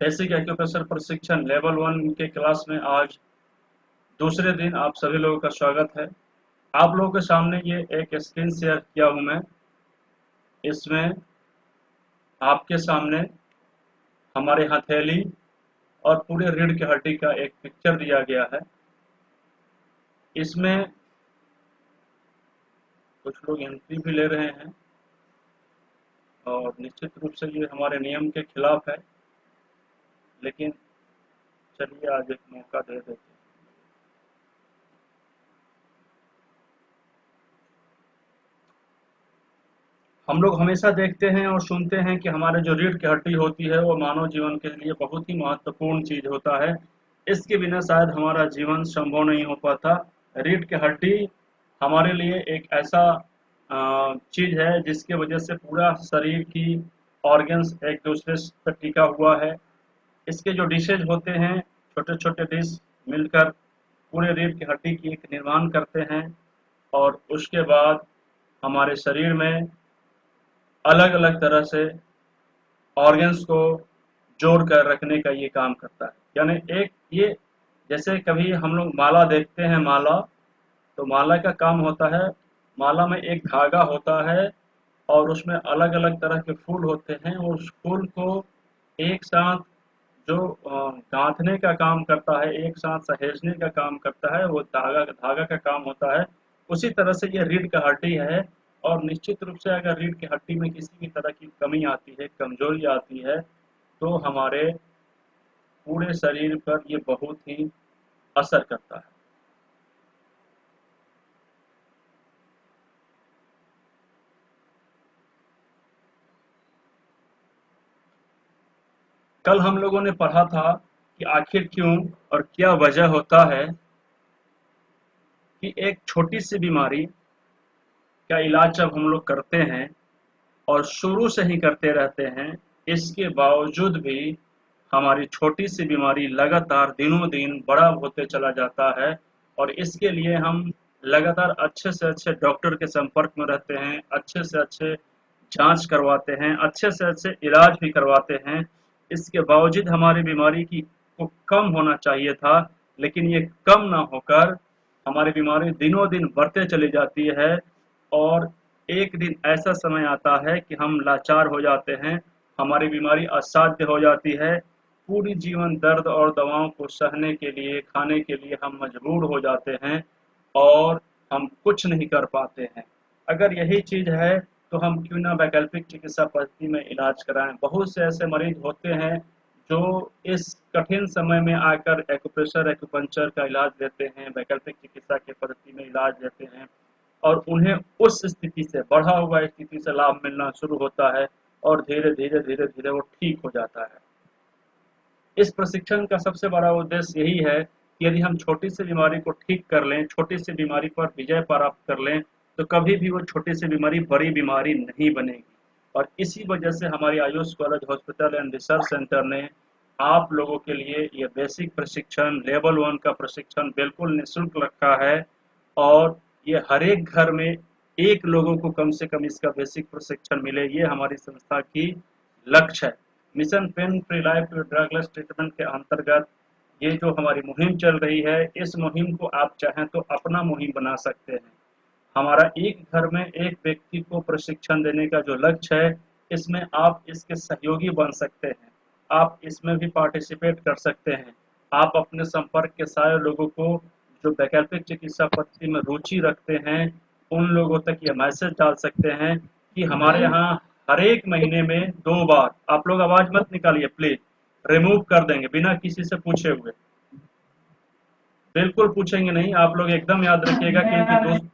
Basic acupressure प्रशिक्षण level 1 के class में आज दूसरे दिन आप सभी लोगों का स्वागत है। आप लोगों के सामने ये एक स्क्रीन शेयर किया हूँ मैं। इसमें आपके सामने हमारे हथेली और पूरे रीढ़ की हड्डी का एक पिक्चर दिया गया है। इसमें कुछ लोग एंट्री भी ले रहे हैं और निश्चित रूप से ये हमारे नियम के खिलाफ है, लेकिन चलिए आज एक मौका दे देते हैं। हम लोग हमेशा देखते हैं और सुनते हैं कि हमारे जो रीढ़ की हड्डी होती है वो मानव जीवन के लिए बहुत ही महत्वपूर्ण चीज होता है। इसके बिना शायद हमारा जीवन संभव नहीं हो पाता। रीढ़ की हड्डी हमारे लिए एक ऐसा चीज है जिसके वजह से पूरा शरीर की ऑर्गन्स एक दूसरे पर टिका हुआ है। इसके जो डिशेज होते हैं, छोटे छोटे डिश मिलकर पूरे रीढ़ की हड्डी की एक निर्माण करते हैं और उसके बाद हमारे शरीर में अलग अलग तरह से ऑर्गन्स को जोड़ कर रखने का ये काम करता है। यानी एक ये, जैसे कभी हम लोग माला देखते हैं, माला, तो माला का काम होता है, माला में एक धागा होता है और उसमें अलग अलग तरह के फूल होते हैं और उस फूल को एक साथ जो गांथने का काम करता है, एक साथ सहेजने का काम करता है, वो धागा धागा का काम होता है। उसी तरह से ये रीढ़ की हड्डी है। और निश्चित रूप से अगर रीढ़ की हड्डी में किसी भी तरह की कमी आती है, कमजोरी आती है, तो हमारे पूरे शरीर पर ये बहुत ही असर करता है। कल हम लोगों ने पढ़ा था कि आखिर क्यों और क्या वजह होता है कि एक छोटी सी बीमारी का इलाज जब हम लोग करते हैं और शुरू से ही करते रहते हैं, इसके बावजूद भी हमारी छोटी सी बीमारी लगातार दिनों दिन बड़ा होते चला जाता है। और इसके लिए हम लगातार अच्छे से अच्छे डॉक्टर के संपर्क में रहते हैं, अच्छे से अच्छे जांच करवाते हैं, अच्छे से अच्छे इलाज भी करवाते हैं। इसके बावजूद हमारी बीमारी की को कम होना चाहिए था, लेकिन ये कम ना होकर हमारी बीमारी दिनों दिन बढ़ते चली जाती है। और एक दिन ऐसा समय आता है कि हम लाचार हो जाते हैं, हमारी बीमारी असाध्य हो जाती है। पूरी जीवन दर्द और दवाओं को सहने के लिए, खाने के लिए हम मजबूर हो जाते हैं और हम कुछ नहीं कर पाते हैं। अगर यही चीज़ है तो हम क्यों ना वैकल्पिक चिकित्सा पद्धति में इलाज कराएं। बहुत से ऐसे मरीज होते हैं जो इस कठिन समय में आकर एक्यूप्रेशर एक्यूपंक्चर का इलाज लेते हैं, वैकल्पिक चिकित्सा की पद्धति में इलाज लेते हैं और उन्हें उस स्थिति से, बढ़ा हुआ स्थिति से लाभ मिलना शुरू होता है और धीरे धीरे धीरे धीरे वो ठीक हो जाता है। इस प्रशिक्षण का सबसे बड़ा उद्देश्य यही है कि यदि हम छोटी सी बीमारी को ठीक कर लें, छोटी सी बीमारी पर विजय प्राप्त कर लें, तो कभी भी वो छोटी सी बीमारी बड़ी बीमारी नहीं बनेगी। और इसी वजह से हमारी Ayush college hospital and research centre ने आप लोगों के लिए ये बेसिक प्रशिक्षण लेवल 1 का प्रशिक्षण बिल्कुल निःशुल्क रखा है। और ये हर एक घर में एक लोगों को कम से कम इसका बेसिक प्रशिक्षण मिले, ये हमारी संस्था की लक्ष्य है। Mission pain free life to drugless treatment के अंतर्गत ये जो हमारी मुहिम चल रही है, इस मुहिम को आप चाहें तो अपना मुहिम बना सकते हैं। हमारा एक घर में एक व्यक्ति को प्रशिक्षण देने का जो लक्ष्य है, इसमें आप इसके सहयोगी बन सकते हैं, आप इसमें भी पार्टिसिपेट कर सकते हैं। आप अपने संपर्क के सारे लोगों को जो वैकल्पिक चिकित्सा पद्धति में रुचि रखते हैं, उन लोगों तक ये मैसेज डाल सकते हैं कि हमारे यहाँ हर एक महीने में 2 बार, आप लोग आवाज मत निकालिए प्लीज, रिमूव कर देंगे बिना किसी से पूछे हुए। बिल्कुल पूछेंगे नहीं, आप लोग एकदम याद रखिएगा कि इनकी दोस्त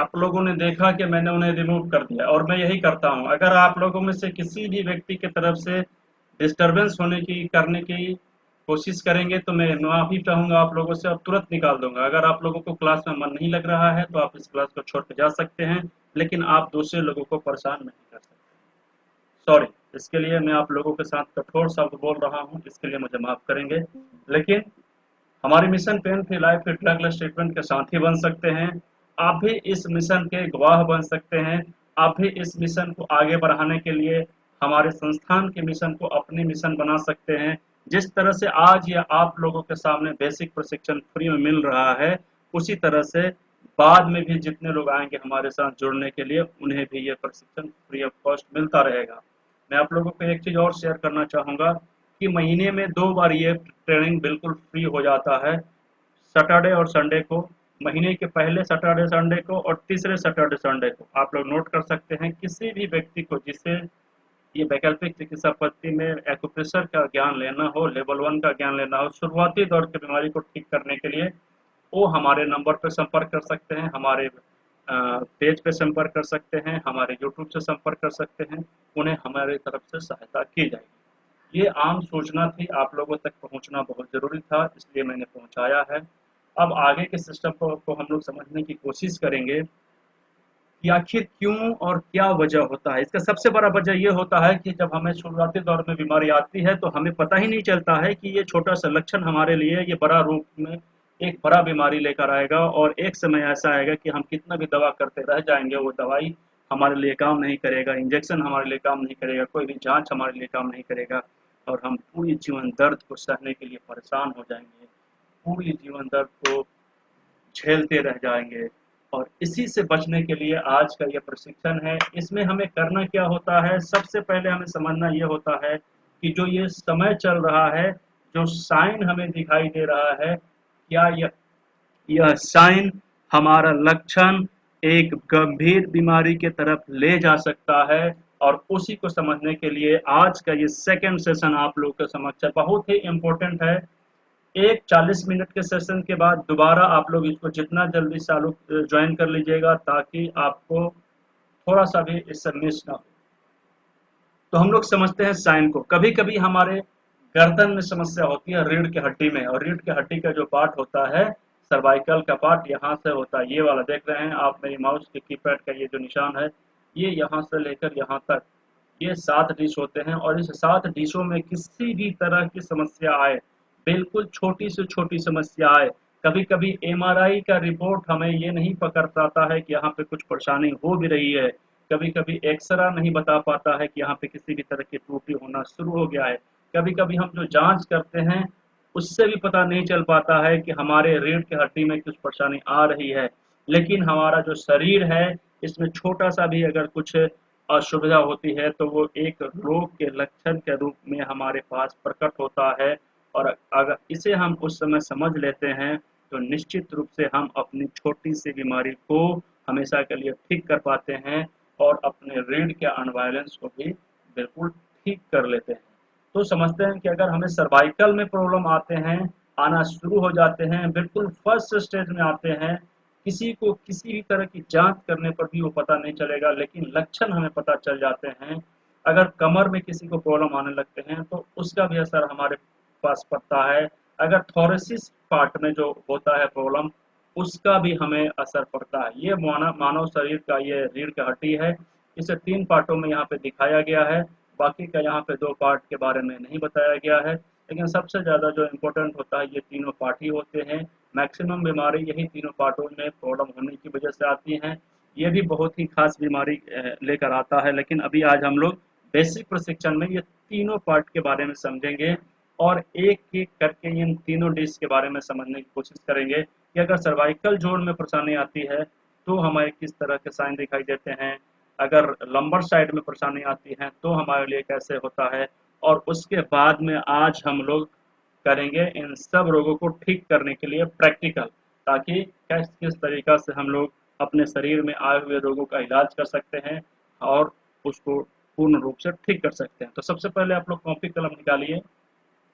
आप लोगों ने देखा कि मैंने उन्हें रिमूव कर दिया, और मैं यही करता हूँ। अगर आप लोगों में से किसी भी व्यक्ति की तरफ से डिस्टरबेंस करने की कोशिश करेंगे तो मैं माफ़ी चाहूँगा आप लोगों से और तुरंत निकाल दूंगा। अगर आप लोगों को क्लास में मन नहीं लग रहा है तो आप इस क्लास को छोड़ के जा सकते हैं, लेकिन आप दूसरे लोगों को परेशान नहीं कर सकते। सॉरी, इसके लिए मैं आप लोगों के साथ कठोर शब्द बोल रहा हूँ, इसके लिए मुझे माफ़ करेंगे। लेकिन हमारे मिशन पेन फ्री लाइफ के ड्रगलेस ट्रीटमेंट के साथी बन सकते हैं। आप भी इस मिशन के गवाह बन सकते हैं। आप भी इस मिशन को आगे बढ़ाने के लिए हमारे संस्थान के मिशन को अपनी मिशन बना सकते हैं। जिस तरह से आज ये आप लोगों के सामने बेसिक प्रशिक्षण फ्री में मिल रहा है, उसी तरह से बाद में भी जितने लोग आएंगे हमारे साथ जुड़ने के लिए, उन्हें भी ये प्रशिक्षण फ्री ऑफ कॉस्ट मिलता रहेगा। मैं आप लोगों को एक चीज़ और शेयर करना चाहूँगा कि महीने में 2 बार ये ट्रेनिंग बिल्कुल फ्री हो जाता है, सैटरडे और संडे को। महीने के पहले सैटरडे संडे को और तीसरे सैटरडे संडे को आप लोग नोट कर सकते हैं। किसी भी व्यक्ति को जिसे ये वैकल्पिक चिकित्सा पद्धति में एक्यूप्रेशर का ज्ञान लेना हो, लेवल 1 का ज्ञान लेना हो, शुरुआती दौर की बीमारी को ठीक करने के लिए, वो हमारे नंबर पर संपर्क कर सकते हैं, हमारे पेज पे संपर्क कर सकते हैं, हमारे यूट्यूब से संपर्क कर सकते हैं। उन्हें हमारी तरफ से सहायता की जाएगी। ये आम सूचना थी, आप लोगों तक पहुंचना बहुत ज़रूरी था, इसलिए मैंने पहुंचाया है। अब आगे के सिस्टम को हम लोग समझने की कोशिश करेंगे कि आखिर क्यों और क्या वजह होता है। इसका सबसे बड़ा वजह ये होता है कि जब हमें शुरुआती दौर में बीमारी आती है तो हमें पता ही नहीं चलता है कि ये छोटा सा लक्षण हमारे लिए ये बड़ा रूप में एक बड़ा बीमारी लेकर आएगा, और एक समय ऐसा आएगा कि हम कितना भी दवा करते रह जाएंगे, वो दवाई हमारे लिए काम नहीं करेगा, इंजेक्शन हमारे लिए काम नहीं करेगा, कोई भी जांच हमारे लिए काम नहीं करेगा, और हम पूरी जीवन दर्द को सहने के लिए परेशान हो जाएंगे, पूरी जीवन दर्द को झेलते रह जाएंगे। और इसी से बचने के लिए आज का ये प्रशिक्षण है। इसमें हमें करना क्या होता है, सबसे पहले हमें समझना ये होता है कि जो ये समय चल रहा है, जो साइन हमें दिखाई दे रहा है, क्या यह साइन हमारा लक्षण एक गंभीर बीमारी के तरफ ले जा सकता है। और उसी को समझने के लिए आज का ये सेकंड सेशन आप लोगों के समक्ष है, बहुत ही इम्पोर्टेंट है। एक 40 मिनट के सेशन के बाद दोबारा आप लोग इसको जितना जल्दी चालू ज्वाइन कर लीजिएगा, ताकि आपको थोड़ा सा भी इससे मिस ना हो। तो हम लोग समझते हैं साइन को। कभी कभी हमारे गर्दन में समस्या होती है, रीढ़ की हड्डी में, और रीढ़ की हड्डी का जो पार्ट होता है, सर्वाइकल का पार्ट, यहाँ से होता है, ये वाला देख रहे हैं आप मेरी माउस के कीपैड का ये जो निशान है, ये यहाँ से लेकर यहाँ तक, ये 7 डिश होते हैं। और इस 7 डिशों में किसी भी तरह की समस्या आए, बिल्कुल छोटी से छोटी समस्या आए, कभी कभी एमआरआई का रिपोर्ट हमें ये नहीं पकड़ पाता है कि यहाँ पे कुछ परेशानी हो भी रही है, कभी कभी एक्सरा नहीं बता पाता है कि यहाँ पे किसी भी तरह की त्रुटि होना शुरू हो गया है, कभी कभी हम जो जांच करते हैं उससे भी पता नहीं चल पाता है कि हमारे रीढ़ की हड्डी में कुछ परेशानी आ रही है। लेकिन हमारा जो शरीर है, इसमें छोटा सा भी अगर कुछ असुविधा होती है तो वो एक रोग के लक्षण के रूप में हमारे पास प्रकट होता है। और अगर इसे हम उस समय समझ लेते हैं तो निश्चित रूप से हम अपनी छोटी सी बीमारी को हमेशा के लिए ठीक कर पाते हैं, और अपने रीढ़ के अनबैलेंस को भी बिल्कुल ठीक कर लेते हैं। तो समझते हैं कि अगर हमें सर्वाइकल में प्रॉब्लम आते हैं, आना शुरू हो जाते हैं, बिल्कुल फर्स्ट स्टेज में आते हैं, किसी को किसी भी तरह की जांच करने पर भी वो पता नहीं चलेगा, लेकिन लक्षण हमें पता चल जाते हैं। अगर कमर में किसी को प्रॉब्लम आने लगते हैं तो उसका भी असर हमारे पास पड़ता है। अगर थोरेसिस पार्ट में जो होता है प्रॉब्लम, उसका भी हमें असर पड़ता है। ये मानव शरीर का ये रीढ़ की हड्डी है, इसे 3 पार्टों में यहाँ पे दिखाया गया है, बाकी का यहाँ पे 2 पार्ट के बारे में नहीं बताया गया है। लेकिन सबसे ज़्यादा जो इम्पोर्टेंट होता है, ये तीनों पार्ट ही होते हैं। मैक्सिमम बीमारी यही तीनों पार्टों में प्रॉब्लम होने की वजह से आती हैं। ये भी बहुत ही खास बीमारी लेकर आता है, लेकिन अभी आज हम लोग बेसिक प्रशिक्षण में ये तीनों पार्ट के बारे में समझेंगे, और एक एक करके इन तीनों डिश के बारे में समझने की कोशिश करेंगे कि अगर सर्वाइकल जोन में परेशानी आती है तो हमें किस तरह के साइन दिखाई देते हैं, अगर लंबर साइड में परेशानी आती है तो हमारे लिए कैसे होता है, और उसके बाद में आज हम लोग करेंगे इन सब रोगों को ठीक करने के लिए प्रैक्टिकल, ताकि किस किस तरीका से हम लोग अपने शरीर में आए हुए रोगों का इलाज कर सकते हैं और उसको पूर्ण रूप से ठीक कर सकते हैं। तो सबसे पहले आप लोग कॉपी कलम निकालिए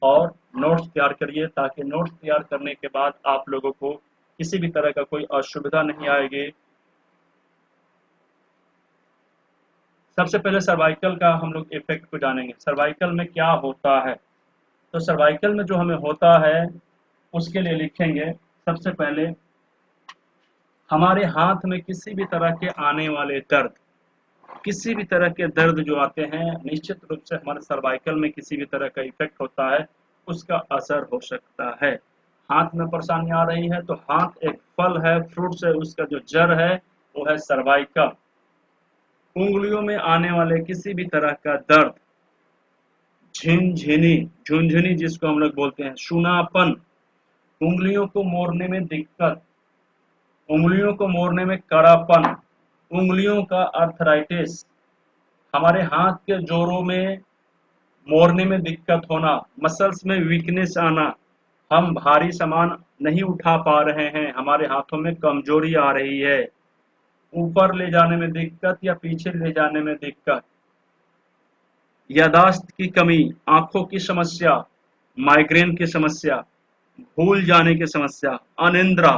और नोट्स तैयार करिए, ताकि नोट्स तैयार करने के बाद आप लोगों को किसी भी तरह का कोई असुविधा नहीं आएगी। सबसे पहले सर्वाइकल का हम लोग इफेक्ट को जानेंगे। सर्वाइकल में क्या होता है? तो सर्वाइकल में जो हमें होता है उसके लिए लिखेंगे सबसे पहले, हमारे हाथ में किसी भी तरह के आने वाले दर्द, किसी भी तरह के दर्द जो आते हैं, निश्चित रूप से हमारे सर्वाइकल में किसी भी तरह का इफेक्ट होता है, उसका असर हो सकता है। हाथ में परेशानी आ रही है तो हाथ एक फल है, फ्रूट्स है, उसका जो जड़ है वो है सर्वाइकल। उंगलियों में आने वाले किसी भी तरह का दर्द, झिनझिनी, झुनझुनी जिसको हम लोग बोलते हैं, सूनापन, उंगलियों को मोड़ने में दिक्कत, उंगलियों को मोड़ने में कड़ापन, उंगलियों का अर्थराइटिस, हमारे हाथ के जोड़ों में मोड़ने में दिक्कत होना, मसल्स में वीकनेस आना, हम भारी सामान नहीं उठा पा रहे हैं, हमारे हाथों में कमजोरी आ रही है, ऊपर ले जाने में दिक्कत या पीछे ले जाने में दिक्कत, यादाश्त की कमी, आंखों की समस्या, माइग्रेन की समस्या, भूल जाने की समस्या, अनिद्रा,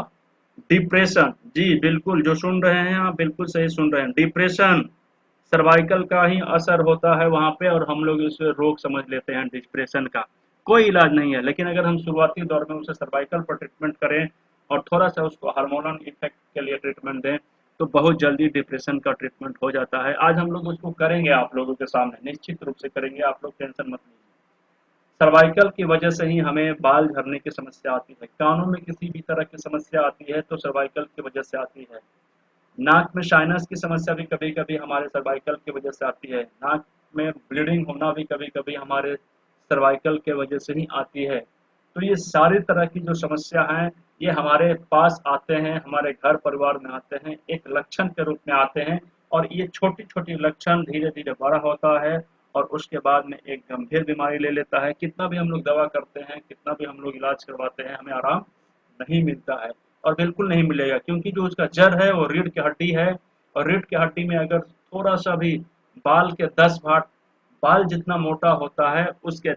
डिप्रेशन। जी बिल्कुल, जो सुन रहे हैं आप बिल्कुल सही सुन रहे हैं, डिप्रेशन सर्वाइकल का ही असर होता है वहां पे, और हम लोग इसे रोग समझ लेते हैं डिप्रेशन का। कोई इलाज नहीं है, लेकिन अगर हम शुरुआती दौर में उसे सर्वाइकल पर ट्रीटमेंट करें और थोड़ा सा उसको हार्मोनल इफेक्ट के लिए ट्रीटमेंट दें तो बहुत जल्दी डिप्रेशन का ट्रीटमेंट हो जाता है। आज हम लोग उसको करेंगे, आप लोगों के सामने निश्चित रूप से करेंगे, आप लोग टेंशन मत लीजिए। सर्वाइकल की वजह से ही हमें बाल झड़ने की समस्या आती है, कानों में किसी भी तरह की समस्या आती है तो सर्वाइकल की वजह से आती है, नाक में साइनस की समस्या भी कभी कभी हमारे सर्वाइकल की वजह से आती है, नाक में ब्लीडिंग होना भी कभी कभी हमारे सर्वाइकल के वजह से ही आती है। तो ये सारी तरह की जो समस्या हैं ये हमारे पास आते हैं, हमारे घर परिवार में आते हैं, एक लक्षण के रूप में आते हैं, और ये छोटी छोटी लक्षण धीरे धीरे बड़ा होता है और उसके बाद में एक गंभीर बीमारी ले लेता है। कितना भी हम लोग दवा करते हैं, कितना भी हम लोग इलाज करवाते हैं, हमें आराम नहीं मिलता है, और बिल्कुल नहीं मिलेगा, क्योंकि जो उसका जड़ है वो रीढ़ की हड्डी है, और रीढ़ की हड्डी में अगर थोड़ा सा भी बाल के 10 भाग, बाल जितना मोटा होता है उसके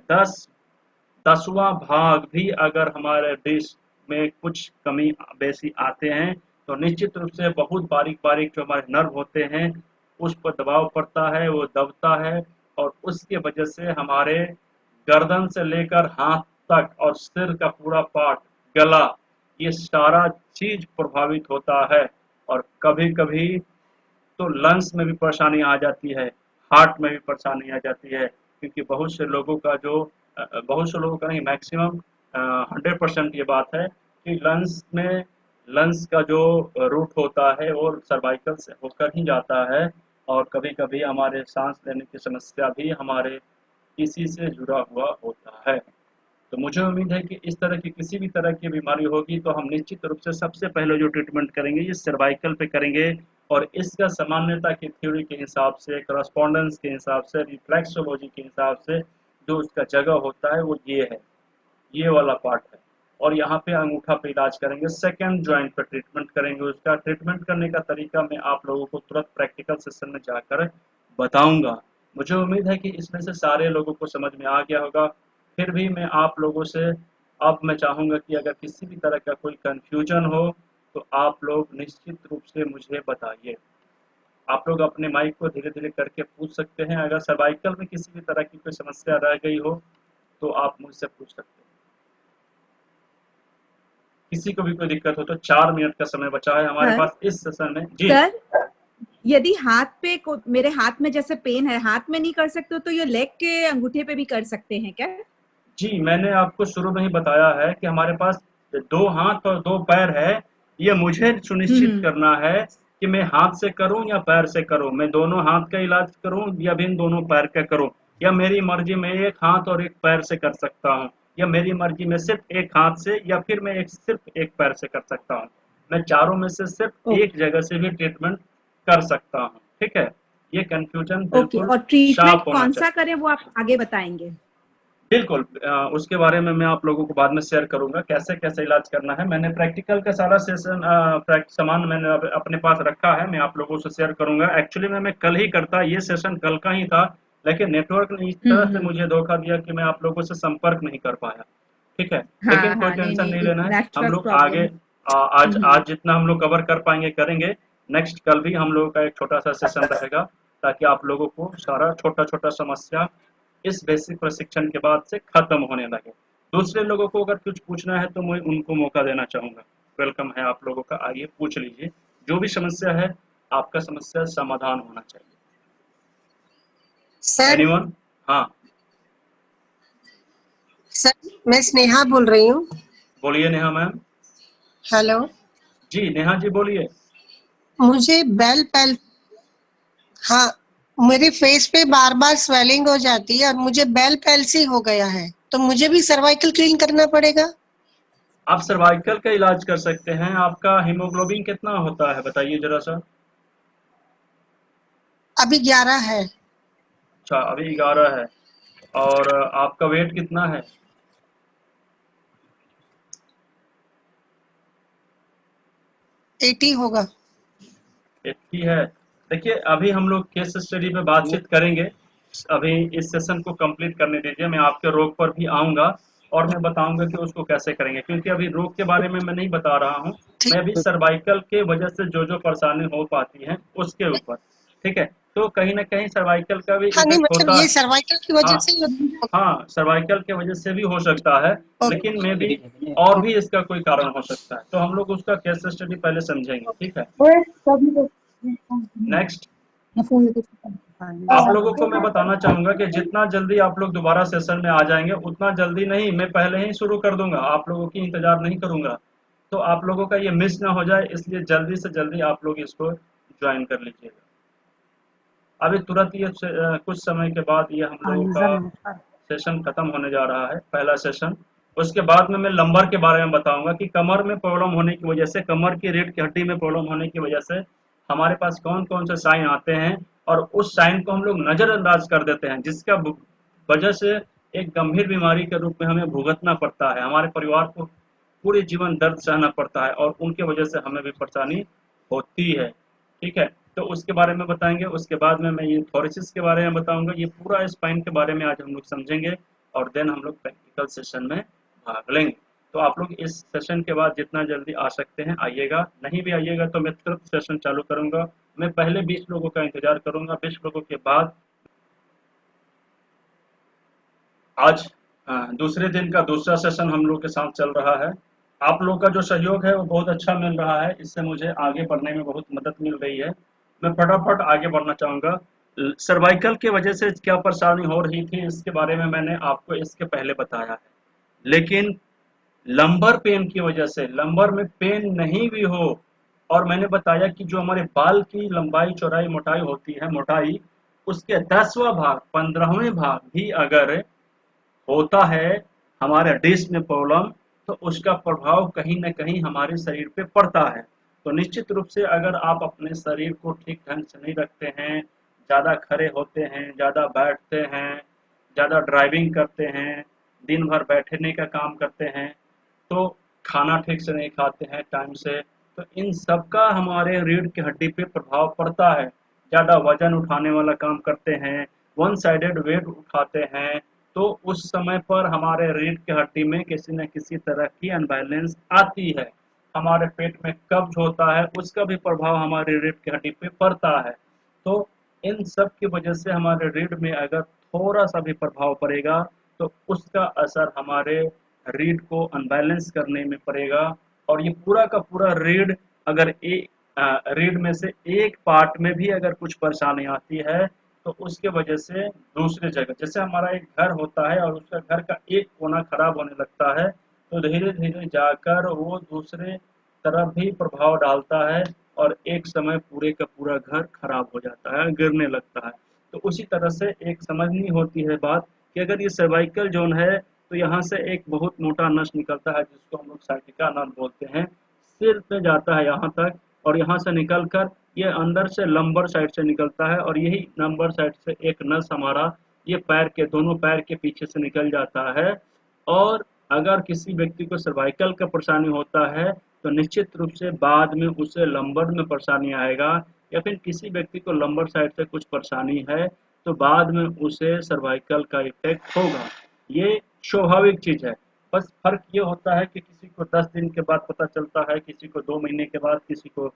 10वां भाग भी अगर हमारे डिश में कुछ कमी बेसी आते हैं तो निश्चित रूप से बहुत बारीक बारीक जो हमारे नर्व होते हैं उस पर दबाव पड़ता है, वो दबता है, और उसके वजह से हमारे गर्दन से लेकर हाथ तक और सिर का पूरा पार्ट, गला, ये सारा चीज प्रभावित होता है। और कभी कभी तो लंग्स में भी परेशानी आ जाती है, हार्ट में भी परेशानी आ जाती है, क्योंकि बहुत से लोगों का जो बहुत से लोगों का नहीं, मैक्सिमम 100% ये बात है कि लंग्स का जो रूट होता है वो सर्वाइकल से होकर ही जाता है, और कभी कभी हमारे सांस लेने की समस्या भी हमारे इसी से जुड़ा हुआ होता है। तो मुझे उम्मीद है कि इस तरह की किसी भी तरह की बीमारी होगी तो हम निश्चित रूप से सबसे पहले जो ट्रीटमेंट करेंगे ये सर्वाइकल पे करेंगे, और इसका सामान्यता की थ्योरी के हिसाब से, करस्पॉन्डेंस के हिसाब से, रिफ्लेक्सोलॉजी के हिसाब से जो उसका जगह होता है वो ये है, ये वाला पार्ट है। और यहाँ पे अंगूठा पे इलाज करेंगे, सेकंड जॉइंट पे ट्रीटमेंट करेंगे। उसका ट्रीटमेंट करने का तरीका मैं आप लोगों को तुरंत प्रैक्टिकल सेशन में जाकर बताऊंगा। मुझे उम्मीद है कि इसमें से सारे लोगों को समझ में आ गया होगा। फिर भी मैं आप लोगों से अब मैं चाहूँगा कि अगर किसी भी तरह का कोई कन्फ्यूजन हो तो आप लोग निश्चित रूप से मुझे बताइए। आप लोग अपने माइक को धीरे धीरे करके पूछ सकते हैं, अगर सर्वाइकल में किसी भी तरह की कोई समस्या रह गई हो तो आप मुझसे पूछ सकते हैं। किसी को भी कोई दिक्कत हो तो 4 मिनट का समय बचा है हमारे पास इस सेशन में। जी सर, यदि हाथ पे मेरे हाथ में जैसे पेन है, हाथ में नहीं कर सकते तो ये लेग के अंगूठे पे भी कर सकते हैं क्या? जी, मैंने आपको शुरू में ही बताया है कि हमारे पास 2 हाथ और 2 पैर है। ये मुझे सुनिश्चित करना है कि मैं हाथ से करूं या पैर से करूं, मैं दोनों हाथ का इलाज करूं या भी दोनों पैर का करूं, या मेरी मर्जी में एक हाथ और एक पैर से कर सकता हूं, या मेरी मर्जी में सिर्फ एक हाथ से, या फिर मैं सिर्फ एक पैर से कर सकता हूं। मैं चारों में से सिर्फ एक जगह से भी ट्रीटमेंट कर सकता हूं। ठीक है, ये कंफ्यूजन ओके, बिल्कुल और ट्रीटमेंट साफ होना कौन सा चाहिए। करें वो आप आगे बताएंगे? बिल्कुल, उसके बारे में मैं आप लोगों को बाद में शेयर करूंगा कैसे कैसे इलाज करना है। मैंने प्रैक्टिकल का सारा सेशन सामान मैंने अपने पास रखा है, मैं आप लोगों से शेयर करूंगा। एक्चुअली में मैं कल ही करता, ये सेशन कल का ही था, लेकिन नेटवर्क ने इस तरह से मुझे धोखा दिया कि मैं आप लोगों से संपर्क नहीं कर पाया। ठीक है, लेकिन हाँ कोई हाँ, नहीं टेंशन नहीं नहीं, लेना है, हम नेटवर्क लोग आगे प्रॉब्लम। आज आज जितना हम लोग कवर कर पाएंगे करेंगे। नेक्स्ट कल भी हम लोगों का एक छोटा सा सेशन रहेगा, ताकि आप लोगों को सारा छोटा छोटा समस्या इस बेसिक प्रशिक्षण के बाद से खत्म होने लगे। दूसरे लोगों को अगर कुछ पूछना है तो मैं उनको मौका देना चाहूँगा। वेलकम है आप लोगों का, आइए पूछ लीजिए जो भी समस्या है, आपका समस्या समाधान होना चाहिए। Sir anyone? हाँ सर मैं स्नेहा बोल रही हूँ। बोलिए नेहा मैम। हेलो, जी नेहा जी बोलिए। मुझे बेल पेल हाँ, मेरे फेस पे बार बार स्वेलिंग हो जाती है और मुझे बेल पेल्सी हो गया है, तो मुझे भी सर्वाइकल क्लीन करना पड़ेगा? आप सर्वाइकल का इलाज कर सकते हैं। आपका हीमोग्लोबिन कितना होता है बताइए जरा सा। अभी 11 है। अच्छा अभी 11 है। और आपका वेट कितना है? 80 होगा। 80 है। देखिए अभी हम लोग केस स्टडी पे बातचीत करेंगे। अभी इस सेशन को कंप्लीट करने दीजिए, मैं आपके रोग पर भी आऊंगा और मैं बताऊंगा कि उसको कैसे करेंगे, क्योंकि अभी रोग के बारे में मैं नहीं बता रहा हूँ। ठीक। मैं अभी सर्वाइकल के वजह से जो जो परेशानी हो पाती है उसके ऊपर, ठीक है। तो कहीं ना कहीं सर्वाइकल का भी हाँ, नहीं इफेक्ट मतलब होता ये है। सर्वाइकल की वजह हाँ से ही होता हाँ, सर्वाइकल के वजह से भी हो सकता है, है। लेकिन मे भी और भी इसका कोई कारण हो सकता है, तो हम लोग उसका केस स्टडी पहले समझेंगे, ठीक है। नेक्स्ट, आप लोगों को मैं बताना चाहूंगा कि जितना जल्दी आप लोग दोबारा सेशन में आ जाएंगे उतना जल्दी नहीं, मैं पहले ही शुरू कर दूंगा, आप लोगों की इंतजार नहीं करूंगा। तो आप लोगों का ये मिस ना हो जाए, इसलिए जल्दी से जल्दी आप लोग इसको ज्वाइन कर लीजिएगा। अभी तुरंत ये कुछ समय के बाद ये हम लोगों का सेशन खत्म होने जा रहा है, पहला सेशन। उसके बाद में मैं लंबर के बारे में बताऊंगा कि कमर में प्रॉब्लम होने की वजह से, कमर की रीढ़ की हड्डी में प्रॉब्लम होने की वजह से हमारे पास कौन कौन से साइन आते हैं और उस साइन को हम लोग नजरअंदाज कर देते हैं, जिसका वजह से एक गंभीर बीमारी के रूप में हमें भुगतना पड़ता है, हमारे परिवार को पूरे जीवन दर्द सहना पड़ता है और उनके वजह से हमें भी परेशानी होती है, ठीक है। तो उसके बारे में बताएंगे। उसके बाद में मैं ये थोरेसिस के बारे में बताऊंगा। ये पूरा स्पाइन के बारे में आज हम लोग समझेंगे और देन हम लोग प्रैक्टिकल सेशन में भाग लेंगे। तो आप लोग इस सेशन के बाद जितना जल्दी आ सकते हैं आइएगा, नहीं भी आइएगा तो मैं तुरंत सेशन चालू करूंगा। मैं पहले 20 लोगों का इंतजार करूंगा, 20 लोगों के बाद आज दूसरे दिन का दूसरा सेशन हम लोग के साथ चल रहा है। आप लोग का जो सहयोग है वो बहुत अच्छा मिल रहा है, इससे मुझे आगे बढ़ने में बहुत मदद मिल रही है। मैं फटाफट आगे बढ़ना चाहूँगा। सर्वाइकल की वजह से क्या परेशानी हो रही थी इसके बारे में मैंने आपको इसके पहले बताया है, लेकिन लंबर पेन की वजह से, लंबर में पेन नहीं भी हो, और मैंने बताया कि जो हमारे बाल की लंबाई चौड़ाई मोटाई होती है, मोटाई उसके 10वां भाग 15वें भाग भी अगर होता है हमारे डिस्क में प्रॉब्लम, तो उसका प्रभाव कहीं न कहीं हमारे शरीर पे पड़ता है। तो निश्चित रूप से अगर आप अपने शरीर को ठीक ढंग से नहीं रखते हैं, ज़्यादा खड़े होते हैं, ज़्यादा बैठते हैं, ज़्यादा ड्राइविंग करते हैं, दिन भर बैठने का काम करते हैं, तो खाना ठीक से नहीं खाते हैं टाइम से, तो इन सब का हमारे रीढ़ की हड्डी पे प्रभाव पड़ता है। ज़्यादा वजन उठाने वाला काम करते हैं, वन साइडेड वेट उठाते हैं, तो उस समय पर हमारे रीढ़ की हड्डी में किसी न किसी तरह की अनबैलेंस आती है। हमारे पेट में कब्ज होता है, उसका भी प्रभाव हमारी रीढ़ की हड्डी पे पड़ता है। तो इन सब की वजह से हमारे रीढ़ में अगर थोड़ा सा भी प्रभाव पड़ेगा तो उसका असर हमारे रीढ़ को अनबैलेंस करने में पड़ेगा। और ये पूरा का पूरा रीढ़, अगर एक रीढ़ में से एक पार्ट में भी अगर कुछ परेशानी आती है तो उसके वजह से दूसरे जगह, जैसे हमारा एक घर होता है और उसका घर का एक कोना खराब होने लगता है, तो धीरे धीरे जाकर वो दूसरे तरफ भी प्रभाव डालता है और एक समय पूरे का पूरा घर खराब हो जाता है, गिरने लगता है। तो उसी तरह से एक समझनी होती है बात कि अगर ये सर्वाइकल जोन है तो यहाँ से एक बहुत मोटा नस निकलता है जिसको हम लोग साइटिका नस बोलते हैं, सिर पे जाता है यहाँ तक, और यहाँ से निकल कर ये अंदर से लंबर साइड से निकलता है और यही लंबर साइड से एक नस हमारा ये पैर के दोनों पैर के पीछे से निकल जाता है। और अगर किसी व्यक्ति को सर्वाइकल का परेशानी होता है तो निश्चित रूप से बाद में उसे लंबर में परेशानी आएगा, या फिर किसी व्यक्ति को लंबर साइड से कुछ परेशानी है तो बाद में उसे सर्वाइकल का इफेक्ट होगा। ये स्वाभाविक चीज है। बस फर्क ये होता है कि किसी को 10 दिन के बाद पता चलता है, किसी को 2 महीने के बाद, किसी को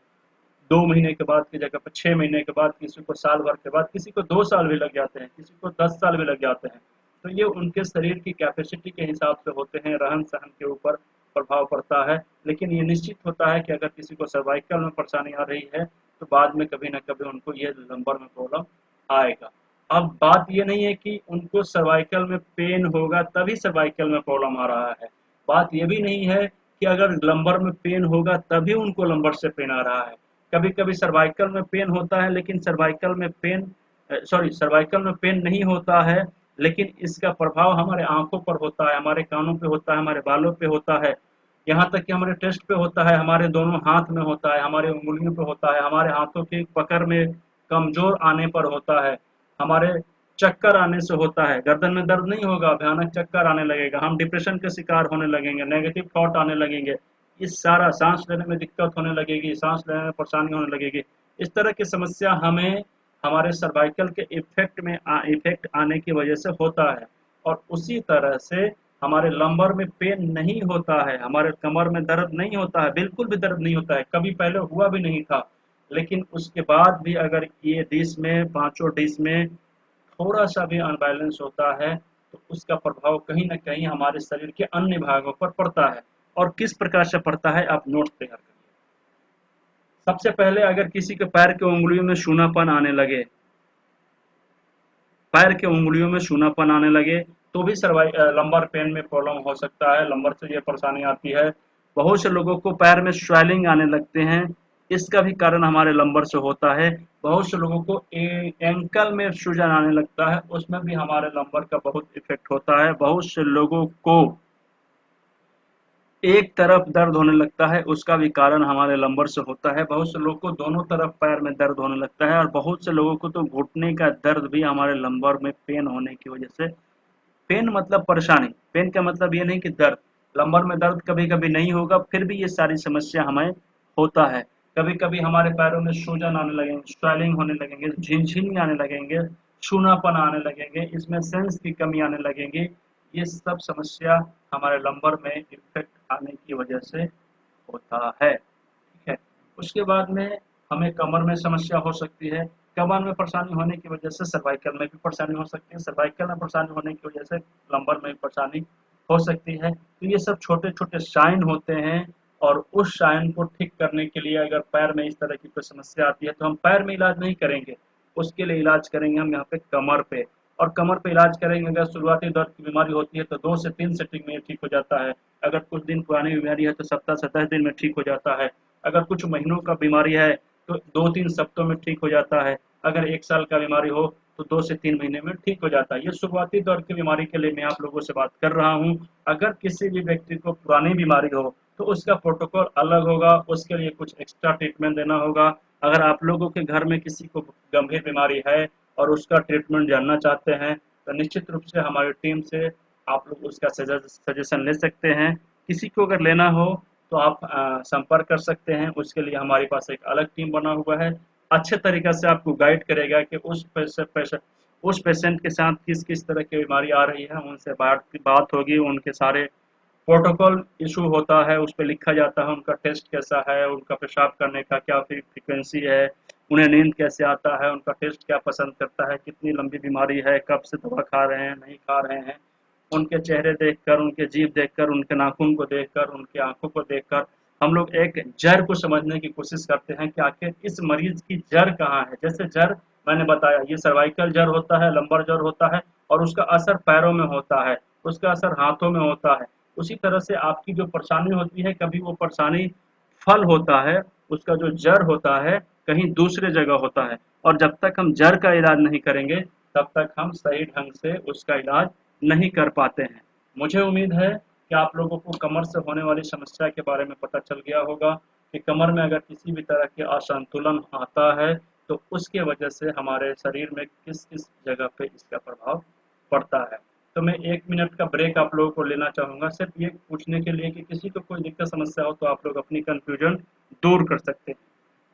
2 महीने के बाद की जगह पर 6 महीने के बाद, किसी को साल भर के बाद, किसी को 2 साल भी लग जाते हैं, किसी को 10 साल भी लग जाते हैं। तो ये उनके शरीर की कैपेसिटी के हिसाब से होते हैं, रहन-सहन के ऊपर प्रभाव पड़ता है। लेकिन ये निश्चित होता है कि अगर किसी को सर्वाइकल में परेशानी आ रही है, तो बाद में कभी न कभी उनको ये लंबर में प्रॉब्लम आएगा। अब बात ये नहीं है कि उनको सर्वाइकल में पेन होगा तभी सर्वाइकल में प्रॉब्लम आ रहा है। बात ये भी नहीं है कि अगर लंबर में पेन होगा तभी उनको लंबर से पेन आ रहा है। कभी-कभी सर्वाइकल में पेन होता है, लेकिन सर्वाइकल में पेन नहीं होता है, लेकिन इसका प्रभाव हमारे आँखों पर होता है, हमारे कानों पे होता है, हमारे बालों पे होता है, यहाँ तक कि हमारे टेस्ट पे होता है, हमारे दोनों हाथ में होता है, हमारे उँगलियों पे होता है, हमारे हाथों की पकड़ में कमज़ोर आने पर होता है, हमारे चक्कर आने से होता है। गर्दन में दर्द नहीं होगा, भयानक चक्कर आने लगेगा, हम डिप्रेशन के शिकार होने लगेंगे, नेगेटिव थॉट आने लगेंगे, इस सारा सांस लेने में दिक्कत होने लगेगी, सांस लेने में परेशानी होने लगेगी। इस तरह की समस्या हमें हमारे सर्वाइकल के इफेक्ट आने की वजह से होता है। और उसी तरह से हमारे लंबर में पेन नहीं होता है, हमारे कमर में दर्द नहीं होता है, बिल्कुल भी दर्द नहीं होता है, कभी पहले हुआ भी नहीं था। लेकिन उसके बाद भी अगर ये डिश में, पाँचों डिश में थोड़ा सा भी अनबैलेंस होता है, तो उसका प्रभाव कहीं न कहीं हमारे शरीर के अन्य भागों पर पड़ता है। और किस प्रकार से पड़ता है, आप नोट्स तैयार करिए। सबसे पहले अगर किसी के पैर के उँगलियों में सूनापन आने लगे, पैर के उँगलियों में सूनापन आने लगे, तो भी लंबर पेन में प्रॉब्लम हो सकता है, लंबर से ये परेशानी आती है। बहुत से लोगों को पैर में स्वेलिंग आने लगते हैं, इसका भी कारण हमारे लंबर से होता है। बहुत से लोगों को एंकल में सूजन आने लगता है, उसमें भी हमारे लंबर का बहुत इफेक्ट होता है। बहुत से लोगों को एक तरफ दर्द होने लगता है, उसका भी कारण हमारे लंबर से होता है। बहुत से लोगों को दोनों तरफ पैर में दर्द होने लगता है, और बहुत से लोगों को तो घुटने का दर्द भी हमारे लंबर में पेन होने की वजह से, पेन मतलब परेशानी, पेन का मतलब ये नहीं कि दर्द, लंबर में दर्द कभी-कभी नहीं होगा, फिर भी ये सारी समस्या हमें होता है। कभी-कभी हमारे पैरों में सूजन आने लगेंगे, स्वेलिंग होने लगेंगे, झिनझिनी आने लगेंगे, सूनापन आने लगेंगे, इसमें सेंस की कमी आने लगेगी। ये सब समस्या हमारे लंबर में इफेक्ट आने की वजह से होता है। ठीक है। उसके बाद में हमें कमर में समस्या हो सकती है। कमर में परेशानी होने की वजह से सर्वाइकल में भी परेशानी हो सकती है। सर्वाइकल में परेशानी होने की वजह से लंबर में भी परेशानी हो सकती है। तो ये सब छोटे-छोटे साइन होते हैं, और उस साइन को ठीक करने के लिए अगर पैर में इस तरह की कोई समस्या आती है, तो हम पैर में इलाज नहीं करेंगे। उसके लिए इलाज करेंगे हम यहाँ पे कमर पे। और कमर पे इलाज करेंगे, अगर शुरुआती दर्द की बीमारी होती है तो 2 से 3 सेटिंग में ठीक हो जाता है। अगर कुछ दिन पुरानी बीमारी है तो सप्ताह से 10 दिन में ठीक हो जाता है। अगर कुछ महीनों का बीमारी है तो 2-3 सप्ताह में ठीक हो जाता है। अगर 1 साल का बीमारी हो तो 2 से 3 महीने में ठीक हो जाता है। ये शुरुआती दौर की बीमारी के लिए मैं आप लोगों से बात कर रहा हूँ। अगर किसी भी व्यक्ति को पुरानी बीमारी हो तो उसका प्रोटोकॉल अलग होगा, उसके लिए कुछ एक्स्ट्रा ट्रीटमेंट देना होगा। अगर आप लोगों के घर में किसी को गंभीर बीमारी है और उसका ट्रीटमेंट जानना चाहते हैं, तो निश्चित रूप से हमारी टीम से आप लोग उसका सजेशन ले सकते हैं। किसी को अगर लेना हो तो आप संपर्क कर सकते हैं। उसके लिए हमारे पास एक अलग टीम बना हुआ है, अच्छे तरीक़े से आपको गाइड करेगा कि उस पेशेंट के साथ किस-किस तरह की बीमारी आ रही है, उनसे बात होगी, उनके सारे प्रोटोकॉल इशू होता है, उस पे लिखा जाता है उनका टेस्ट कैसा है, उनका पेशाब करने का क्या फ्रीक्वेंसी है, उन्हें नींद कैसे आता है, उनका टेस्ट क्या पसंद करता है, कितनी लंबी बीमारी है, कब से दवा खा रहे हैं, नहीं खा रहे हैं। उनके चेहरे देखकर, उनके जीभ देखकर, उनके नाखून को देखकर, उनकी आँखों को देखकर हम लोग एक जड़ को समझने की कोशिश करते हैं कि आखिर इस मरीज़ की जड़ कहाँ है। जैसे जड़ मैंने बताया, ये सर्वाइकल जड़ होता है, लंबर जड़ होता है, और उसका असर पैरों में होता है, उसका असर हाथों में होता है। उसी तरह से आपकी जो परेशानी होती है, कभी वो परेशानी फल होता है, उसका जो जड़ होता है कहीं दूसरे जगह होता है, और जब तक हम जड़ का इलाज नहीं करेंगे तब तक हम सही ढंग से उसका इलाज नहीं कर पाते हैं। मुझे उम्मीद है कि आप लोगों को कमर से होने वाली समस्या के बारे में पता चल गया होगा कि कमर में अगर किसी भी तरह के असंतुलन आता है तो उसके वजह से हमारे शरीर में किस-किस जगह पे इसका प्रभाव पड़ता है। तो मैं 1 मिनट का ब्रेक आप लोगों को लेना चाहूँगा, सिर्फ़ ये पूछने के लिए कि किसी को कोई दिक्कत समस्या हो तो आप लोग अपनी कन्फ्यूजन दूर कर सकते हैं।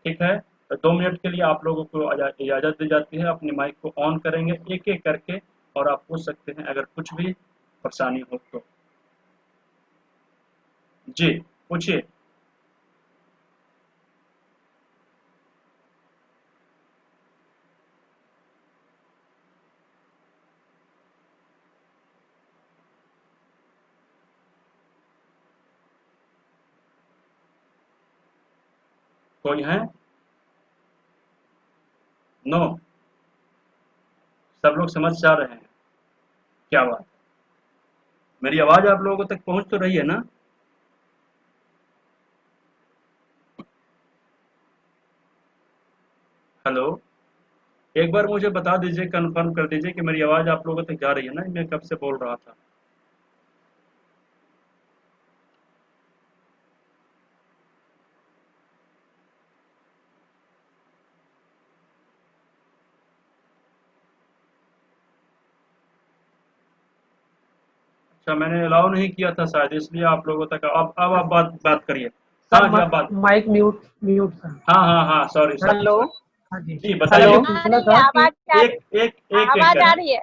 ठीक है? तो 2 मिनट के लिए आप लोगों को इजाज़त दी जाती है। अपनी माइक को ऑन करेंगे एक-एक करके, और आप पूछ सकते हैं अगर कुछ भी परेशानी हो तो। जी, पूछिए। कोई है? नो, सब लोग समझ जा रहे हैं? क्या बात, मेरी आवाज आप लोगों तक पहुंच तो रही है ना? हेलो, एक बार मुझे बता दीजिए, कंफर्म कर दीजिए कि मेरी आवाज आप लोगों तक जा रही है ना? मैं कब से बोल रहा था। अच्छा, मैंने अलाउ नहीं किया था शायद, इसलिए आप लोगों तक। अब आप बात बात करिए। हाँ जी, सर आप बात। Mike mute mute sir. हाँ हाँ हाँ, सॉरी सॉरी हेलो। सॉरी। हाँ जी जी सर, ये बताइए। आ पूछना रही है था कि आवाज, आ एक एक एक एक आवाज आ करके, रही है।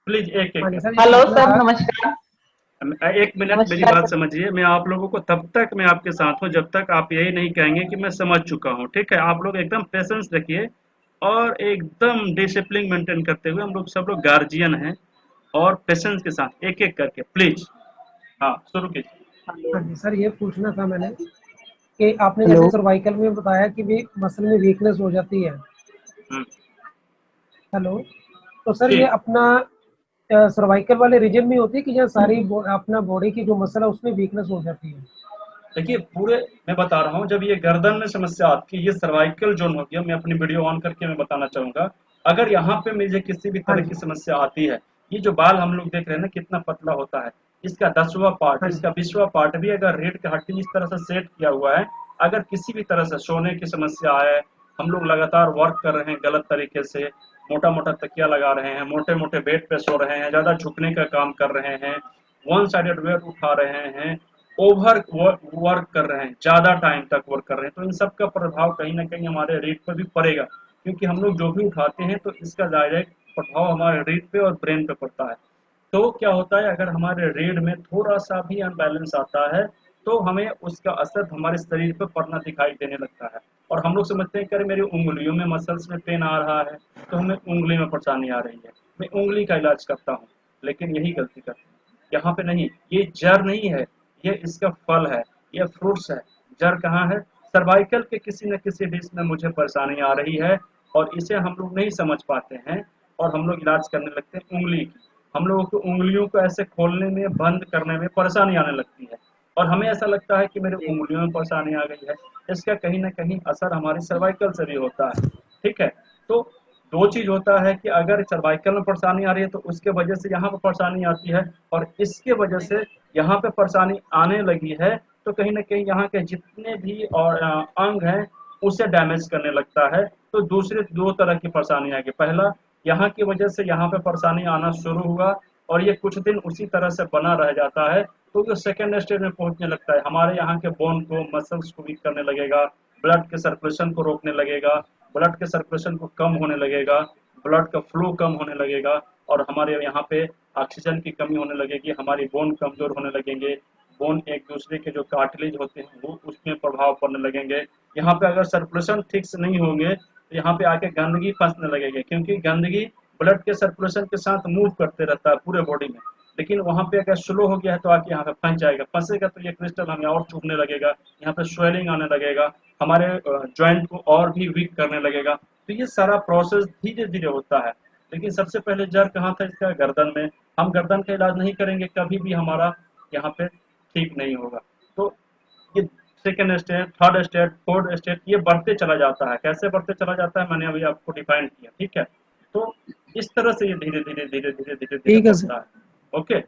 प्लीज एक एक हाँ जी करके। सर, ये हेलो पूछना सर, था। नमस्कार। एक मिनट मेरी नमस्कार बात सर। समझिए। मैं आप लोगों को तब तक मैं आपके साथ हूँ जब तक आप यही नहीं कहेंगे कि मैं समझ चुका हूँ, ठीक है? आप लोग एकदम पेशेंस रखिए और एकदम डिसिप्लिन मेंटेन करते हुए, हम लोग सब लोग गार्जियन हैं, और पेशेंस के साथ एक एक करके प्लीज। हाँ, शुरू कीजिए। हाँ जी सर, ये पूछना था मैंने कि आपने जैसे सर्वाइकल में बताया कि भी मसल में वीकनेस हो जाती है। हम्म, हेलो। तो सर जी। ये अपना सर्वाइकल वाले रीजन में होती है कि जहाँ सारी अपना बॉडी की जो मसल है उसमें वीकनेस हो जाती है? देखिए, पूरे मैं बता रहा हूँ, जब ये गर्दन में समस्या आती है, ये सर्वाइकल जोन हो गया। मैं अपनी वीडियो ऑन करके मैं बताना चाहूंगा। अगर यहाँ पे मुझे किसी भी हाँ तरह जी। की समस्या आती है, ये जो बाल हम लोग देख रहे हैं ना कितना पतला होता है, इसका 10वां पार्ट, हाँ इसका जी। 20वां पार्ट भी अगर रीढ़ की हड्डी इस तरह से सेट किया हुआ है, अगर किसी भी तरह से सोने की समस्या है, हम लोग लगातार वर्क कर रहे हैं गलत तरीके से, मोटा मोटा तकिया लगा रहे हैं, मोटे मोटे बेड पे सो रहे हैं, ज्यादा झुकने का काम कर रहे हैं, वन साइडेड वेट उठा रहे हैं, ओवर वर्क कर रहे हैं, ज्यादा टाइम तक वर्क कर रहे हैं, तो इन सब का प्रभाव कहीं ना कहीं हमारे रीढ़ पर भी पड़ेगा। क्योंकि हम लोग जो भी उठाते हैं तो इसका डायरेक्ट प्रभाव हमारे रीढ़ पे और ब्रेन पे पड़ता है। तो क्या होता है, अगर हमारे रीढ़ में थोड़ा सा भी अनबैलेंस आता है, तो हमें उसका असर हमारे शरीर पर पड़ना दिखाई देने लगता है। और हम लोग समझते हैं कि अरे मेरी उंगलियों में मसल्स में पेन आ रहा है, तो हमें उंगली में परेशानी आ रही है, मैं उंगली का इलाज करता हूँ। लेकिन यही गलती करते हैं। यहाँ पे नहीं, ये जड़ नहीं है, ये इसका फल है, ये फ्रूट्स है। जड़ कहाँ है? सर्वाइकल के किसी न किसी डिश में मुझे परेशानी आ रही है, और इसे हम लोग नहीं समझ पाते हैं, और हम लोग इलाज करने लगते हैं उंगली की। हम लोगों को उंगलियों को ऐसे खोलने में, बंद करने में परेशानी आने लगती है, और हमें ऐसा लगता है कि मेरे उंगलियों में परेशानी आ गई है। इसका कहीं ना कहीं असर हमारी सर्वाइकल से भी होता है, ठीक है? तो दो चीज होता है कि अगर सर्वाइकल में परेशानी आ रही है तो उसके वजह से यहाँ पर परेशानी आती है, और इसके वजह से यहाँ पे परेशानी आने लगी है, तो कहीं ना कहीं यहाँ के जितने भी और अंग हैं उसे डैमेज करने लगता है। तो दूसरे दो तरह की परेशानी आएगी। पहला, यहाँ की वजह से यहाँ पे परेशानी आना शुरू हुआ, और ये कुछ दिन उसी तरह से बना रह जाता है, तो ये सेकेंड स्टेज में पहुंचने लगता है, हमारे यहाँ के बोन को, मसल्स को वीक करने लगेगा, ब्लड के सर्कुलेशन को रोकने लगेगा, ब्लड के सर्कुलेशन को कम होने लगेगा, ब्लड का फ्लो कम होने लगेगा, और हमारे यहाँ पे ऑक्सीजन की कमी होने लगेगी, हमारी बोन कमजोर होने लगेंगे, बोन एक दूसरे के जो कार्टिलेज होते हैं वो उसमें प्रभाव पड़ने लगेंगे। यहाँ पे अगर सर्कुलेशन ठीक से नहीं होंगे तो यहाँ पे आके गंदगी फंसने लगेगी, क्योंकि गंदगी ब्लड के सर्कुलेशन के साथ मूव करते रहता है पूरे बॉडी में। लेकिन वहाँ पे अगर स्लो हो गया है तो आके यहाँ पे फंस जाएगा, फंसेगा तो ये क्रिस्टल हमें और चुभने लगेगा, यहाँ पे स्वेलिंग आने लगेगा, हमारे ज्वाइंट को और भी वीक करने लगेगा। तो ये सारा प्रोसेस धीरे धीरे होता है। लेकिन सबसे पहले जड़ कहाँ था इसका? गर्दन में। हम गर्दन का इलाज नहीं करेंगे कभी भी हमारा यहाँ पे ठीक नहीं होगा। तो ये second stage, third stage, fourth stage, ये बढ़ते चला जाता है। कैसे बढ़ते चला जाता है मैंने अभी आपको डिफाइन किया, ठीक है? तो इस तरह से ये धीरे धीरे धीरे धीरे धीरे धीरे ठीक है सर। बढ़ता है। ओके,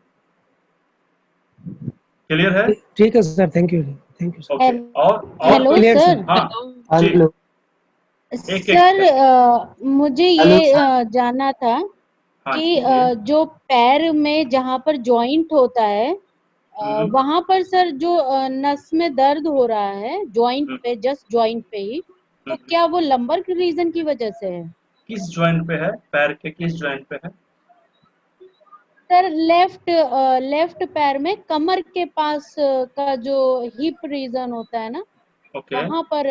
क्लियर है? ठीक है sir, thank you thank you sir. Okay, और हेलो कोई? Clear sir. सर। हाँ जी, एक एक सर करके। मुझे ये जानना था हाँ कि जी, ये जो पैर में जहाँ पर जॉइंट होता है, हम्म, वहां पर सर जो नस में दर्द हो रहा है जॉइंट हम्म, पे, जस्ट जॉइंट पे ही, तो हम्म। क्या वो लंबर के रीजन की वजह से है? किस ज्वाइंट पे है? पैर के किस ज्वाइंट पे है? सर लेफ्ट पैर में कमर के पास का जो हिप रीजन होता है ना, ओके। वहां पर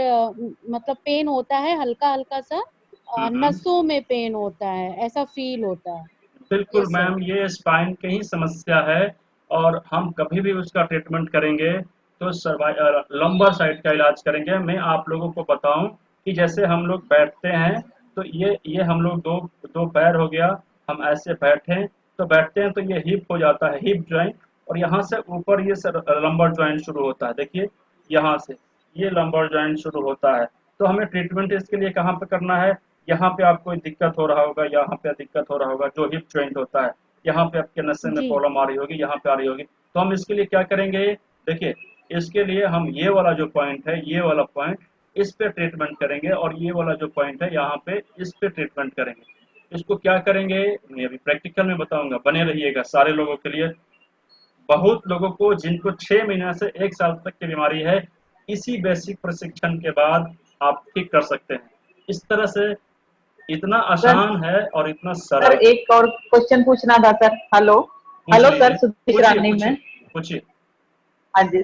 मतलब पेन होता है, हल्का हल्का सा हम्म। नसों में पेन होता है, ऐसा फील होता है। बिल्कुल यस सर। मैम, ये स्पाइन की ही समस्या है, और हम कभी भी उसका ट्रीटमेंट करेंगे तो लंबर साइड का इलाज करेंगे। मैं आप लोगों को बताऊं कि जैसे हम लोग बैठते हैं तो ये हम लोग दो दो पैर हो गया, हम ऐसे बैठे तो बैठते हैं तो ये हिप हो जाता है, हिप ज्वाइंट, और यहाँ से ऊपर ये लंबर ज्वाइंट शुरू होता है। देखिए यहाँ से ये लंबर ज्वाइंट शुरू होता है। तो हमें ट्रीटमेंट इसके लिए कहाँ पे करना है? यहाँ पे आपको दिक्कत हो रहा होगा, यहाँ पे दिक्कत हो रहा होगा, जो हिप ज्वाइंट होता है, यहाँ पे आपके नसें में जी प्रॉब्लम आ रही होगी, यहाँ पे आ रही होगी। तो हम इसके लिए क्या करेंगे? देखिए इसके लिए हम ये वाला जो पॉइंट है, ये वाला पॉइंट, इस पे ट्रीटमेंट करेंगे, और ये वाला जो पॉइंट है यहाँ पे, इस पे ट्रीटमेंट करेंगे। इसको क्या करेंगे मैं अभी प्रैक्टिकल में बताऊंगा, बने रहिएगा सारे लोगों के लिए। बहुत लोगों को जिनको 6 महीने से 1 साल तक की बीमारी है, इसी बेसिक प्रशिक्षण के बाद आप ठीक कर सकते हैं। इस तरह से इतना आसान है और इतना सर सरल। एक और क्वेश्चन पूछना था sir. Hello hello sir, Sudhir Rani में। पूछिए। हाँ जी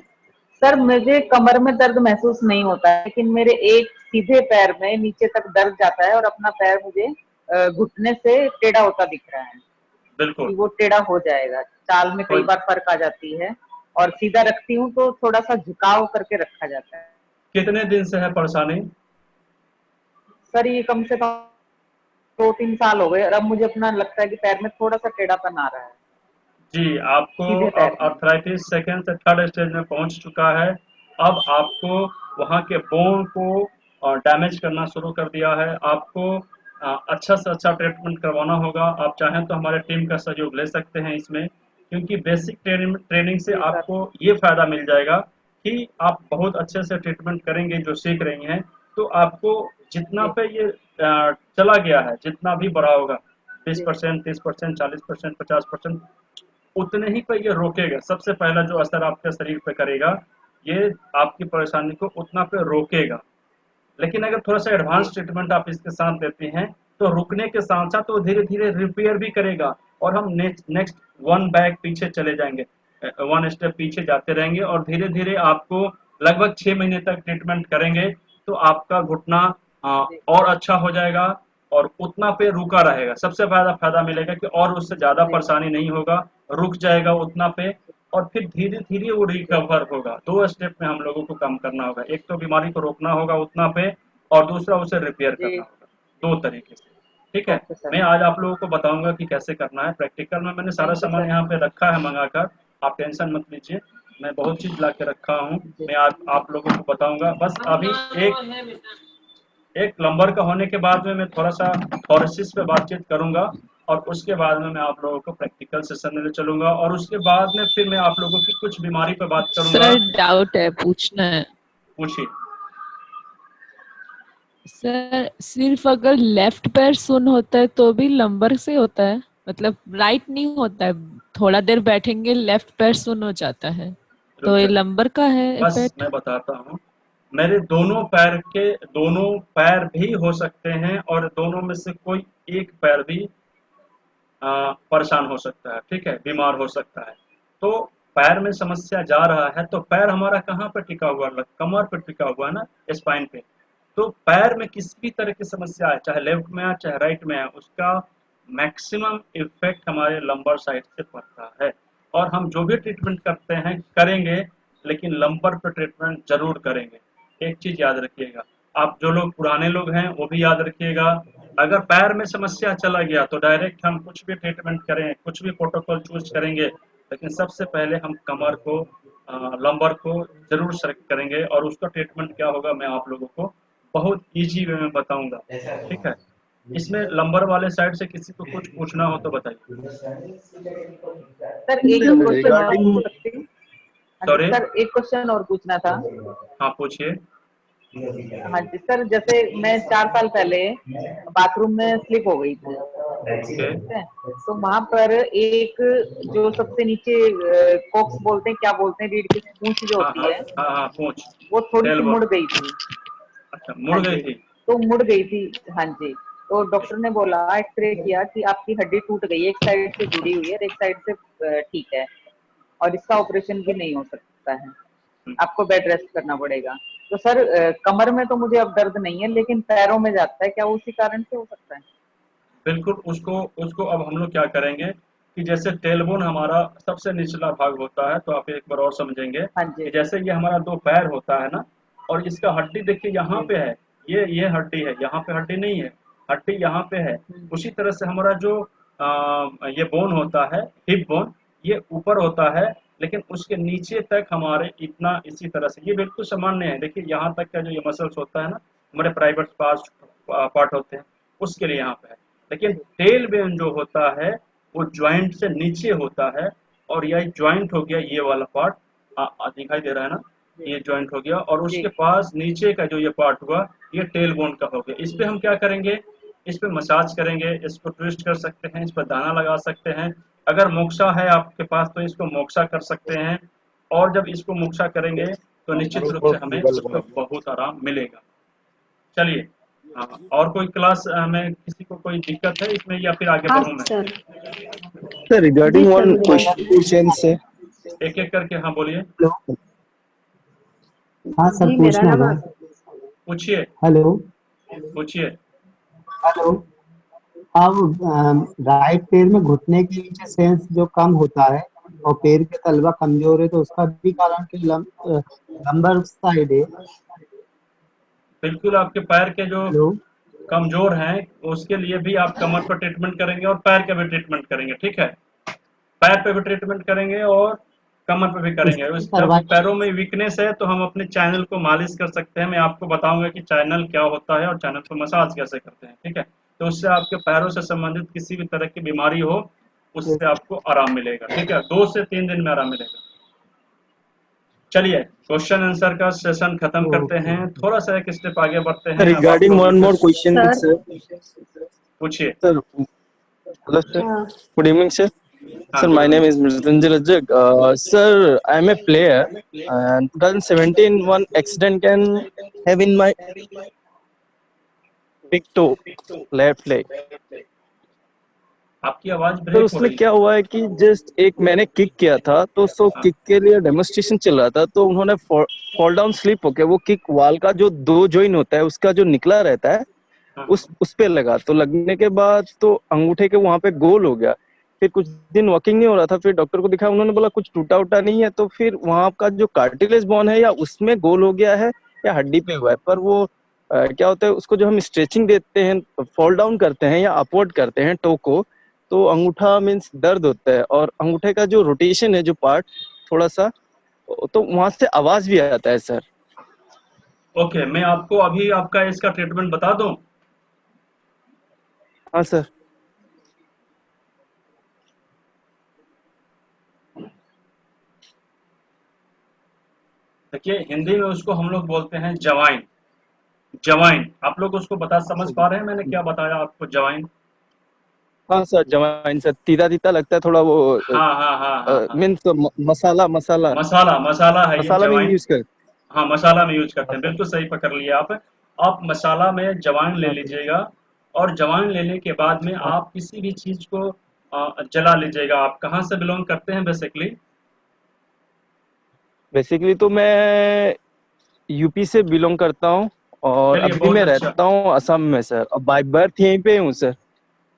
सर, मुझे कमर में दर्द महसूस नहीं होता है, लेकिन मेरे एक सीधे पैर में नीचे तक दर्द जाता है और अपना पैर मुझे घुटने से टेढ़ा होता दिख रहा है बिल्कुल कि वो टेढ़ा हो जाएगा। चाल में कई बार फर्क आ जाती है, और सीधा रखती हूँ तो थोड़ा सा झुकाव करके रखा जाता है। कितने दिन से है परेशानी? सर ये कम से कम 2-3 साल हो गए, और अब मुझे अपना लगता है कि पैर में थोड़ा सा टेढ़ापन आ रहा है। जी, आपको सीधे पैर अब में। आर्थराइटिस सेकंड से थर्ड स्टेज में पहुंच चुका है। अब आपको वहां के बोन को डैमेज करना शुरू कर दिया है। आपको अच्छा से अच्छा ट्रीटमेंट करवाना होगा। आप चाहें तो हमारे टीम का सहयोग ले सकते हैं इसमें, क्योंकि बेसिक ट्रेनिंग से जी सर। आपको ये फायदा मिल जाएगा कि आप बहुत अच्छे से ट्रीटमेंट करेंगे जो सीख रही हैं। तो आपको जितना जी पे ये चला गया है, जितना भी बढ़ा होगा, जी 20%, 30%, 40%, 50%, उतने ही पे ये रोकेगा। सबसे पहला जो असर आपके शरीर पे करेगा, ये आपकी परेशानी को उतना पे रोकेगा। लेकिन अगर थोड़ा सा जी एडवांस ट्रीटमेंट आप इसके साथ देते हैं, तो रुकने के साथ साथ वो धीरे धीरे रिपेयर भी करेगा, और हम नेक्स्ट नेक्स्ट 1 बैग पीछे चले जाएंगे, 1 स्टेप पीछे जाते रहेंगे, और धीरे धीरे आपको लगभग 6 महीने तक ट्रीटमेंट करेंगे तो आपका घुटना जी और अच्छा हो जाएगा, और उतना पे रुका रहेगा। सबसे फायदा फायदा मिलेगा कि और उससे ज्यादा जी परेशानी नहीं होगा, रुक जाएगा उतना पे, और फिर धीरे धीरे वो जी रिकवर होगा। 2 स्टेप में हम लोगों को काम करना होगा। एक तो बीमारी को रोकना होगा उतना पे, और दूसरा उसे रिपेयर जी। करना होगा। 2 तरीके से, ठीक है। Okay sir. मैं आज आप लोगों को बताऊंगा कि कैसे करना है। प्रैक्टिकल में मैंने सारा थैंक यू सामान सर। यहाँ पे रखा है मंगाकर, आप टेंशन मत लीजिए। मैं बहुत चीज ला के रखा हूँ। जी मैं आज आप लोगों को बताऊंगा। बस अभी एक एक प्लम्बर का होने के बाद में मैं थोड़ा सा थोरेसिस पे बातचीत करूंगा, और उसके बाद में मैं आप लोगों को प्रैक्टिकल सेशन में ले चलूंगा, और उसके बाद में फिर मैं आप लोगों की कुछ बीमारी पे बात करूंगा। सर डाउट है, पूछना है। पूछिए। सर सिर्फ अगर लेफ्ट पैर सुन होता है तो भी लंबर से होता है? मतलब राइट नहीं होता है, थोड़ा देर बैठेंगे लेफ्ट पैर सुन हो जाता है, तो ये रुक लंबर का है बस इफेक्ट? मैं बताता हूँ। मेरे दोनों पैर भी हो सकते हैं, और दोनों में से कोई एक पैर भी परेशान हो सकता है, ठीक है, बीमार हो सकता है। तो पैर में समस्या जा रहा है, तो पैर हमारा कहाँ पर टिका हुआ है? कमर पर टिका हुआ है ना, स्पाइन पे। तो पैर में किसी भी तरह की समस्या है, चाहे लेफ्ट में है चाहे राइट में है, उसका मैक्सिमम इफेक्ट हमारे लंबर साइड से पड़ता है। और हम जो भी ट्रीटमेंट करते हैं करेंगे, लेकिन लंबर पर ट्रीटमेंट जरूर करेंगे। एक चीज याद रखिएगा, आप जो लोग पुराने लोग हैं वो भी याद रखिएगा। अगर पैर में समस्या चला गया तो डायरेक्ट हम कुछ भी ट्रीटमेंट करें, कुछ भी प्रोटोकॉल चूज करेंगे, लेकिन सबसे पहले हम कमर को, लंबर को जरूर सेलेक्ट करेंगे, और उसका ट्रीटमेंट क्या होगा मैं आप लोगों को बहुत इजी वे में बताऊंगा, ठीक है। इसमें लंबर वाले साइड से किसी को कुछ पूछना हो तो बताइए। सर एक क्वेश्चन और Regarding पूछ सकती हूँ? हाँ जी सॉरी, सर, एक क्वेश्चन और पूछना था। हाँ पूछिए। हाँ जी सर, जैसे मैं 4 साल पहले बाथरूम में स्लिप हो गई थी, ओके। ठीक है। तो वहां पर एक जो सबसे नीचे कोक्स बोलते हैं, क्या बोलते हैं, रीढ़ की पूंछ जो हाँ होती हाँ है, हाँ हाँ, पूछ। वो थोड़ी सी टेलबोन। मुड़ गई थी। अच्छा, हाँ मुड़ गई जी, थी। तो मुड़ गई थी। हाँ जी, तो डॉक्टर ने बोला, एक्सरे किया कि आपकी हड्डी टूट गई है, एक साइड से जुड़ी हुई है और एक साइड से ठीक है, और इसका ऑपरेशन भी नहीं हो सकता है, आपको बेड रेस्ट करना पड़ेगा। तो सर कमर में तो मुझे अब दर्द नहीं है, लेकिन पैरों में जाता है, क्या उसी कारण से हो सकता है? बिल्कुल, उसको उसको अब हम लोग क्या करेंगे, कि जैसे टेलबोन हमारा सबसे निचला भाग होता है, तो आप एक बार और समझेंगे हाँ कि जी। जैसे ये हमारा 2 पैर होता है ना, और इसका हड्डी देखिए यहाँ पे है, ये हड्डी है, यहाँ पे हड्डी नहीं है, हड्डी यहाँ पे है। उसी तरह से हमारा जो ये बोन होता है, हिप बोन, ये ऊपर होता है, लेकिन उसके नीचे तक हमारे इतना इसी तरह से ये बिल्कुल सामान्य है। देखिए यहाँ तक का जो ये मसल्स होता है ना, हमारे प्राइवेट पार्ट होते हैं, उसके लिए यहाँ पे है। लेकिन टेल बोन जो होता है वो ज्वाइंट से नीचे होता है, और यह ज्वाइंट हो गया ये वाला पार्ट, दिखाई दे रहा है ना, ये ज्वाइंट हो गया, और उसके पास नीचे का जो ये पार्ट हुआ ये टेल बोन का हो गया। इस पे हम क्या करेंगे, इस पे मसाज करेंगे, इसको ट्विस्ट कर सकते हैं, इस पर दाना लगा सकते हैं। अगर मोक्सा है आपके पास तो इसको मोक्सा कर सकते हैं, और जब इसको मोक्सा करेंगे तो निश्चित रूप से हमें उस पर बहुत आराम मिलेगा। चलिए, हाँ, और कोई क्लास में किसी को कोई दिक्कत है इसमें, या फिर आगे बढ़ूं मैं? सर रिगार्डिंग वन क्वेश्चन से एक एक करके, हाँ बोलिए, हाँ सर, पूछना था। पूछिए, हेलो पूछिए। हेलो। अब राइट पैर में घुटने के नीचे सेंस जो कम होता है और पैर के तलवा कमजोर है, तो उसका भी कारण कि लंबर साइड है। बिल्कुल, आपके पैर के जो हेलो। कमजोर हैं उसके लिए भी आप कमर पर ट्रीटमेंट करेंगे और पैर का भी ट्रीटमेंट करेंगे, ठीक है? पैर पे भी ट्रीटमेंट करेंगे और कमर पे भी करेंगे। जब पैरों में वीकनेस है तो हम अपने चैनल को मालिश कर सकते हैं। मैं आपको बताऊंगा कि चैनल क्या होता है और चैनल को मसाज कैसे करते हैं, ठीक है? तो उससे आपके पैरों से संबंधित किसी भी तरह की बीमारी हो, उससे आपको आराम मिलेगा, ठीक है? 2 से 3 दिन में आराम मिलेगा। चलिए, क्वेश्चन आंसर का सेशन खत्म करते हैं, थोड़ा सा एक स्टेप आगे बढ़ते हैं। Regarding one more question sir, पूछिए sir. Hello sir, good evening sir. Sir, my name is Mrityunjay Rajak. Sir, I am a player, and 2017 one accident can have in my big toe, left leg. आपकी आवाज break तो हो उसमें रही है। क्या हुआ है कि जस्ट एक मैंने किक किया था, तो सो किक के लिए डेमोन्स्ट्रेशन चल रहा था, तो उन्होंने फॉल डाउन स्लिप होके वो किक वाल का जो 2 जॉइन होता है उसका जो निकला रहता है उस पे लगा। तो लगने के बाद तो अंगूठे के वहां पे गोल हो गया। फिर कुछ दिन वॉकिंग नहीं हो रहा था, फिर डॉक्टर को दिखाया, उन्होंने बोला कुछ टूटा उटा नहीं है। तो फिर वहां का जो कार्टिलेज बोन है या उसमें गोल हो गया है या हड्डी पे हुआ है। पर वो क्या होता है, उसको जो हम स्ट्रेचिंग देते हैं, फॉल डाउन करते हैं या अपवर्ड करते हैं टो को, तो अंगूठा मीन्स दर्द होता है, और अंगूठे का जो रोटेशन है जो पार्ट थोड़ा सा, तो वहां से आवाज भी आता है सर। ओके, मैं आपको अभी आपका इसका ट्रीटमेंट बता दूं। हाँ सर। देखिए, हिंदी में उसको हम लोग बोलते हैं जवाइन। जवाइन, आप लोग उसको समझ पा रहे हैं मैंने क्या बताया आपको? जवाइन। हाँ सर, जवाइन सर, तीता तीता लगता है थोड़ा वो। हाँ। मीन्स मसाला मसाला मसाला है ये मसाला में जवाइन। यूज कर। हाँ, मसाला में यूज करते हैं, बिल्कुल सही पकड़ लिया आप। आप मसाला में जवाइन ले लीजिएगा, और जवाइन लेने के बाद में आप किसी भी चीज को जला लीजिएगा। आप कहाँ से बिलोंग करते हैं बेसिकली? बेसिकली तो मैं यूपी से बिलोंग करता हूँ, और चलिए, अभी बहुत मैं अच्छा। रहता हूँ असम में सर, और बाय बर्थ यहीं पे हूँ सर।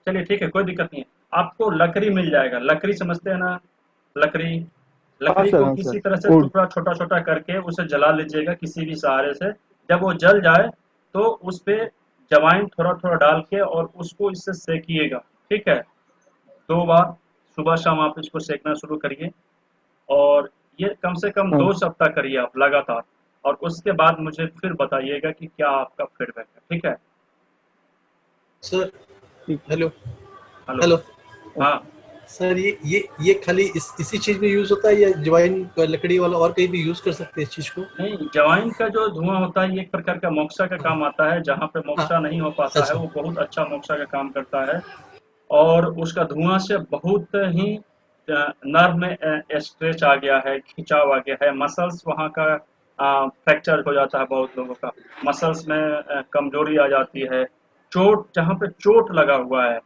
चलिए ठीक है, कोई दिक्कत नहीं है। आपको लकड़ी मिल जाएगा, लकड़ी समझते हैं ना? लकड़ी सर, को हाँ किसी सर। तरह से टुकड़ा छोटा छोटा करके उसे जला लीजिएगा किसी भी सहारे से। जब वो जल जाए तो उस पे जवाइन थोड़ा थोड़ा डाल के और उसको इससे सेकिएगा, ठीक है? 2 बार सुबह शाम आप इसको सेकना शुरू करिए, और ये कम से कम 2 सप्ताह करिए आप लगातार, और उसके बाद मुझे फिर बताइएगा कि क्या आपका फीडबैक है, ठीक है? Sir hello hello. हाँ सर, ये खाली इसी चीज में यूज होता है, या जवाइन लकड़ी वाला और कहीं भी यूज कर सकते हैं इस चीज को? नहीं, जवाइन का जो धुआं होता है ये एक प्रकार का मोक्सा का काम आता है। जहाँ पे मोक्सा नहीं हो पाता है वो बहुत अच्छा मोक्सा का काम करता है, और उसका धुआं से बहुत ही नर्व में स्ट्रेच आ गया है, खिंचाव आ गया है, मसल्स वहाँ का फ्रैक्चर हो जाता है, बहुत लोगों का मसल्स में कमजोरी आ जाती है। चोट, जहाँ पे चोट लगा हुआ है,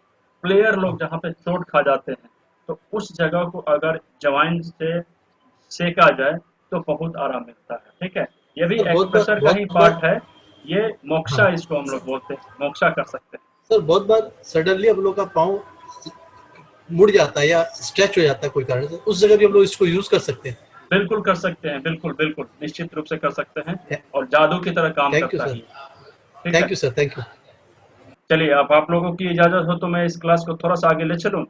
प्लेयर लोग जहाँ पे चोट खा जाते हैं, तो उस जगह को अगर जवाइन से सेका जाए तो बहुत आराम मिलता है, ठीक है? ये भी एक्सप्रेशर का ही पार्ट है, ये मोक्सा इसको हम लोग बोलते हैं, मोक्सा कर सकते हैं। सर बहुत बार सडनली हम लोग का पाँव मुड़ जाता है या स्ट्रेच हो जाता है कोई कारण से, उस जगह भी हम लोग इसको यूज कर सकते हैं। बिल्कुल कर सकते हैं, बिल्कुल बिल्कुल निश्चित रूप से कर सकते हैं, और जादू की तरह काम थैंक यू करता सर, है। ठीक है, thank you sir, thank you. चलिए अब आप लोगों की इजाजत हो तो मैं इस क्लास को थोड़ा सा आगे ले चलूं।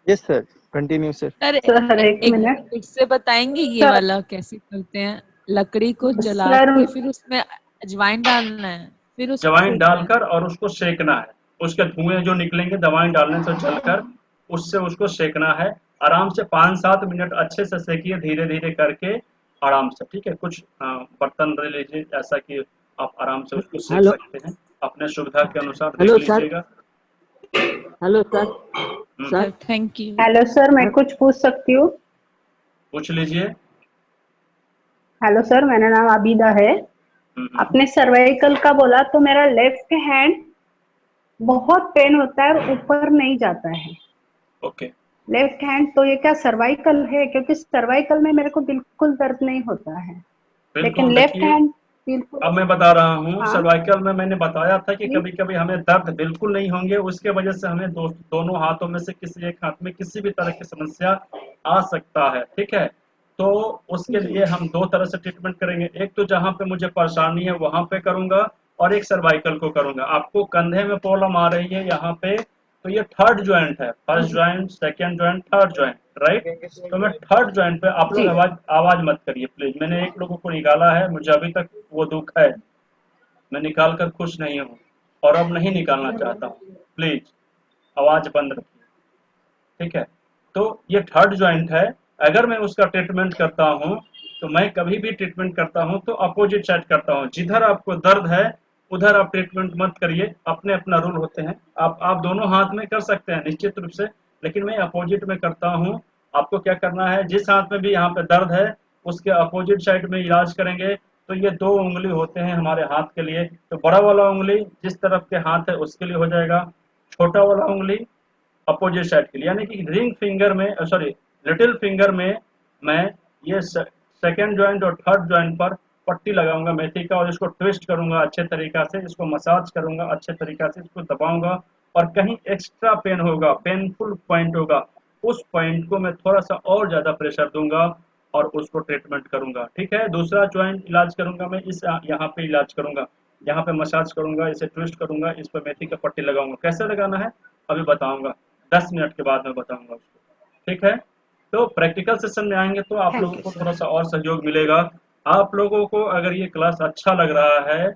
Yes sir, continue sir. Sir sir एक एक मिनट फिर से बताएंगे ये सर वाला कैसे करते हैं? लकड़ी को जला सर के फिर उसमें अजवाइन डालना है, फिर उसको जवाइन सेकना है। डालकर और उसको सेकना है, उसके धुएं जो निकलेंगे दवाएं डालने से जलकर, उससे उसको सेकना है। आराम से 5-7 मिनट अच्छे से सेकिए, धीरे धीरे करके आराम से। ठीक है, कुछ बर्तन ले लीजिए ऐसा कि आप आराम से उसको सेक हेलो सकते हैं, अपने सुविधा के अनुसार देख हेलो सर, लीजिएगा। Hello sir, sir thank you. Hello sir, मैं कुछ पूछ सकती हूँ? पूछ लीजिए। हेलो सर, मेरा नाम आबिदा है। आपने सर्वाइकल का बोला तो मेरा लेफ्ट हैंड बहुत पेन होता है और ऊपर नहीं जाता है। ओके, लेफ्ट हैंड, तो ये क्या सर्वाइकल है? क्योंकि सर्वाइकल में मेरे को बिल्कुल दर्द नहीं होता है, लेकिन बिल्कुल लेफ्ट देखिए, हैंड बिल्कुल। अब मैं बता रहा हूँ हाँ सर्वाइकल में मैंने बताया था कि जी कभी कभी हमें दर्द बिल्कुल नहीं होंगे, उसके वजह से हमें दोनों हाथों में से किसी एक हाथ में किसी भी तरह की समस्या आ सकता है। ठीक है, तो उसके जी लिए हम 2 तरह से ट्रीटमेंट करेंगे। एक तो जहाँ पे मुझे परेशानी है वहां पे करूंगा, और एक सर्वाइकल को करूंगा। आपको कंधे में प्रॉब्लम आ रही है यहाँ पे, तो ये थर्ड ज्वाइंट है, first joint, second joint, third joint, right. तो मैं थर्ड ज्वाइंट पे, आप लोग जी आवाज मत करिए प्लीज, मैंने एक लोगों को निकाला है, मुझे अभी तक वो दुख है, मैं निकाल कर खुश नहीं हूँ और अब नहीं निकालना चाहता हूँ। प्लीज आवाज बंद रखिए। ठीक है, तो ये थर्ड ज्वाइंट है। अगर मैं उसका ट्रीटमेंट करता हूँ, तो मैं कभी भी ट्रीटमेंट करता हूँ तो अपोजिट साइड करता हूँ। जिधर आपको दर्द है उधर आप ट्रीटमेंट मत करिए, अपने अपना रूल होते हैं। आप दोनों हाथ में कर सकते हैं निश्चित रूप से, लेकिन मैं अपोजिट में करता हूँ। आपको क्या करना है, जिस हाथ में भी यहाँ पे दर्द है उसके अपोजिट साइड में इलाज करेंगे। तो ये 2 उंगली होते हैं हमारे हाथ के लिए, तो बड़ा वाला उंगली जिस तरफ के हाथ है उसके लिए हो जाएगा, छोटा वाला उंगली अपोजिट साइड के लिए। यानी कि रिंग फिंगर में, सॉरी लिटिल फिंगर में मैं ये सेकेंड ज्वाइंट और थर्ड ज्वाइंट पर पट्टी लगाऊंगा मेथी का, और इसको ट्विस्ट करूंगा अच्छे तरीका से, इसको मसाज करूंगा अच्छे तरीका से, इसको दबाऊंगा। और कहीं एक्स्ट्रा पेन होगा, पेनफुल पॉइंट होगा, उस पॉइंट को मैं थोड़ा सा और ज्यादा प्रेशर दूंगा और उसको ट्रीटमेंट करूंगा। ठीक है, दूसरा ज्वाइंट इलाज करूंगा मैं, इस यहाँ पे इलाज करूंगा, यहाँ पे मसाज करूंगा, इसे ट्विस्ट करूंगा, इस पर मेथी का पट्टी लगाऊंगा। कैसे लगाना है अभी बताऊंगा, 10 मिनट के बाद में बताऊंगा उसको। ठीक है, तो प्रैक्टिकल सेशन में आएंगे तो आप लोगों थैंक यू को सर। थोड़ा सा और सहयोग मिलेगा। आप लोगों को अगर ये क्लास अच्छा लग रहा है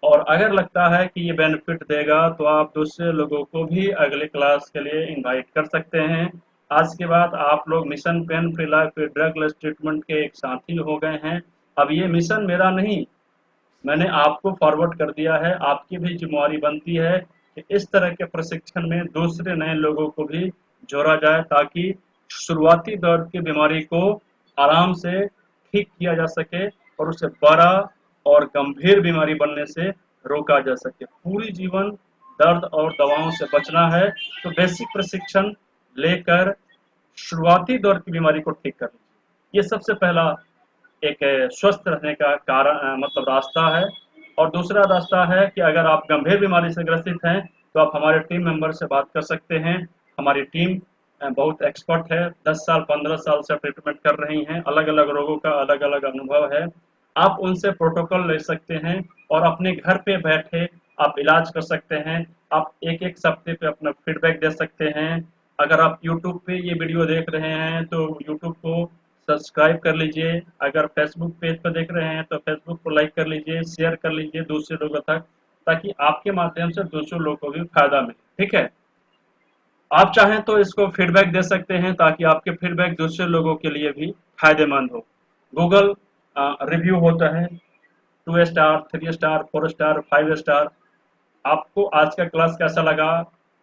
और अगर लगता है कि ये बेनिफिट देगा, तो आप दूसरे लोगों को भी अगले क्लास के लिए इनवाइट कर सकते हैं। आज के बाद आप लोग mission pain free life drug less treatment के एक साथी हो गए हैं। अब ये मिशन मेरा नहीं, मैंने आपको फॉरवर्ड कर दिया है। आपकी भी जिम्मेवारी बनती है कि इस तरह के प्रशिक्षण में दूसरे नए लोगों को भी जोड़ा जाए, ताकि शुरुआती दौर की बीमारी को आराम से ठीक किया जा सके और उसे बड़ा और गंभीर बीमारी बनने से रोका जा सके। पूरी जीवन दर्द और दवाओं से बचना है, तो बेसिक प्रशिक्षण लेकर शुरुआती दौर की बीमारी को ठीक कर लीजिए। ये सबसे पहला एक स्वस्थ रहने का कारण मतलब रास्ता है। और दूसरा रास्ता है कि अगर आप गंभीर बीमारी से ग्रसित हैं तो आप हमारे टीम मेंबर से बात कर सकते हैं। हमारी टीम बहुत एक्सपर्ट है, 10 साल 15 साल से ट्रीटमेंट कर रही हैं, अलग अलग रोगों का अलग अलग अनुभव है। आप उनसे प्रोटोकॉल ले सकते हैं और अपने घर पे बैठे आप इलाज कर सकते हैं। आप एक एक सप्ताह पे अपना फीडबैक दे सकते हैं। अगर आप यूट्यूब पे ये वीडियो देख रहे हैं तो यूट्यूब को सब्सक्राइब कर लीजिए। अगर फेसबुक पेज पर देख रहे हैं तो फेसबुक को लाइक कर लीजिए, शेयर कर लीजिए दूसरे लोगों तक, ताकि आपके माध्यम से दूसरे लोगों को भी फायदा मिले। ठीक है, आप चाहें तो इसको फीडबैक दे सकते हैं ताकि आपके फीडबैक दूसरे लोगों के लिए भी फायदेमंद हो। गूगल रिव्यू होता है 2 स्टार, 3 स्टार, 4 स्टार, 5 स्टार। आपको आज का क्लास कैसा लगा,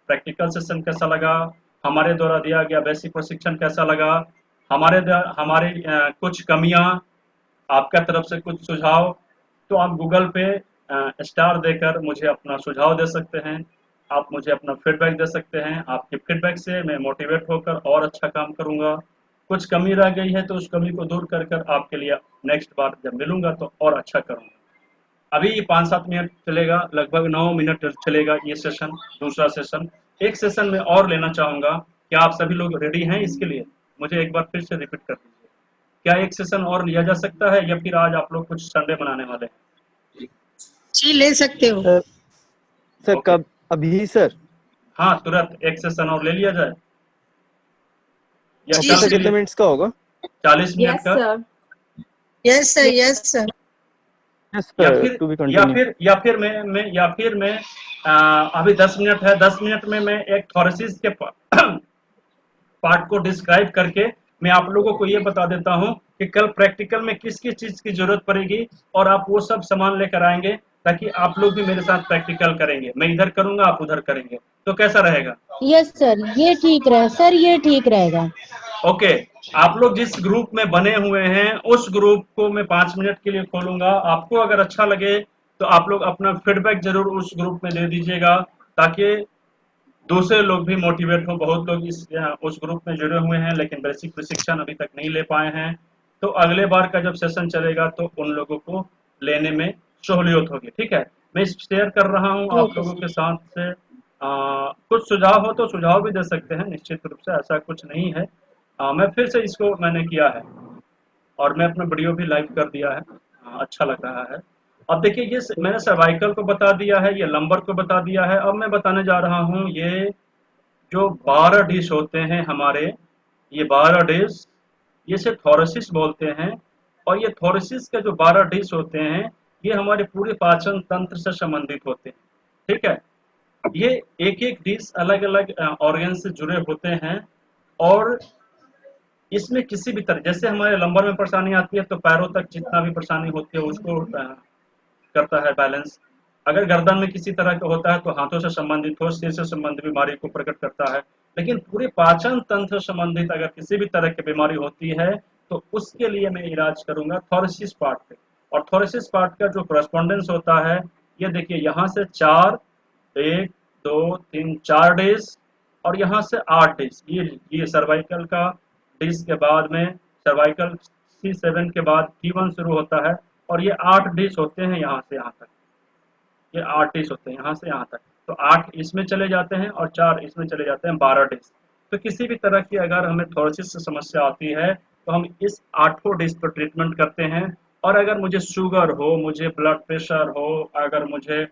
प्रैक्टिकल सेशन कैसा लगा, हमारे द्वारा दिया गया बेसिक प्रशिक्षण कैसा लगा, हमारी कुछ कमियां, आपका तरफ से कुछ सुझाव, तो आप गूगल पे स्टार देकर मुझे अपना सुझाव दे सकते हैं। आप मुझे अपना फीडबैक दे सकते हैं। आपके फीडबैक से मैं मोटिवेट होकर और अच्छा काम करूंगा। कुछ कमी रह गई है तो उस कमी को दूर कर कर आपके लिए नेक्स्ट बार जब मिलूंगा तो और अच्छा करूंगा। अभी 5-7 मिनट चलेगा, लगभग 9 मिनट चलेगा ये सेशन, दूसरा सेशन। एक सेशन में और लेना चाहूंगा। क्या आप सभी लोग रेडी हैं इसके लिए? मुझे एक बार फिर से रिपीट कर दीजिए। क्या एक सेशन और लिया जा सकता है या फिर आज आप लोग कुछ संडे बनाने वाले हैं? जी ले सकते हो। सर कब? अभी सर? हाँ, तुरंत एक सेशन और ले लिया जाए या जी कल सर। के कितने लिए? मिनट्स का होगा? 40 मिनट यस का, sir. Yes sir, yes sir. Yes या सर, फिर टू बी या कंटिन्यू। फिर या फिर मैं अभी 10 मिनट है, 10 मिनट में मैं एक थोरेसिस के पार्ट को डिस्क्राइब करके मैं आप लोगों को ये बता देता हूँ कि कल प्रैक्टिकल में किस किस चीज की जरूरत पड़ेगी, और आप वो सब सामान लेकर आएंगे ताकि आप लोग भी मेरे साथ प्रैक्टिकल करेंगे। मैं इधर करूंगा, आप उधर करेंगे, तो कैसा रहेगा? यस सर, ये ठीक रहे सर, ये ठीक रहेगा। ओके। आप लोग जिस ग्रुप में बने हुए हैं उस ग्रुप को मैं 5 मिनट के लिए खोलूंगा। आपको अगर अच्छा लगे तो आप लोग अपना फीडबैक जरूर उस ग्रुप में दे दीजिएगा ताकि दूसरे लोग भी मोटिवेट हो। बहुत लोग उस ग्रुप में जुड़े हुए हैं लेकिन बेसिक प्रशिक्षण अभी तक नहीं ले पाए हैं, तो अगले बार का जब सेशन चलेगा तो उन लोगों को लेने में सहूलियत होगी। ठीक है, मैं शेयर कर रहा हूँ आप ओके लोगों सर। के साथ से। कुछ सुझाव हो तो सुझाव भी दे सकते हैं, निश्चित रूप से ऐसा कुछ नहीं है। मैं फिर से इसको मैंने किया है और मैं अपना वीडियो भी लाइव कर दिया है। अच्छा लग रहा है। अब देखिए, ये मैंने सर्वाइकल को बता दिया है, ये लंबर को बता दिया है। अब मैं बताने जा रहा हूँ ये जो 12 डिश होते हैं हमारे, ये 12 डिश, ये से थोरेसिस बोलते हैं। और ये थोरेसिस के जो 12 डिश होते हैं ये हमारे पूरे पाचन तंत्र से संबंधित होते हैं। ठीक है, ये एक एक डिश अलग अलग ऑर्गन से जुड़े होते हैं और इसमें किसी भी तरह, जैसे हमारे लंबर में परेशानी आती है तो पैरों तक जितना भी परेशानी होती है उसको करता है बैलेंस। अगर गर्दन में किसी तरह का होता है तो हाथों से संबंधित हो, सिर से संबंधित बीमारी को प्रकट करता है। लेकिन पूरे पाचन तंत्र से संबंधित अगर किसी भी तरह की बीमारी होती है तो उसके लिए मैं इलाज करूंगा थोरेसिस पार्ट पे। और थोरेसिस पार्ट का जो करस्पॉन्डेंस होता है, ये देखिए यहाँ से 4, 1 2 3 4 डेज और यहाँ से 8 डेज। ये सर्वाइकल का डिश के बाद में सर्वाइकल C7 के बाद T1 शुरू होता है और ये 8 डिश होते हैं यहाँ से यहाँ तक। ये 8 डिश होते हैं यहाँ से यहाँ तक। तो 8 इसमें चले जाते हैं और 4 इसमें चले जाते हैं, 12 डिश। तो किसी भी तरह की अगर हमें थोरेसिस से समस्या आती है तो हम इस 8 डिश पर ट्रीटमेंट करते हैं। और अगर मुझे शुगर हो, मुझे ब्लड प्रेशर हो, अगर मुझे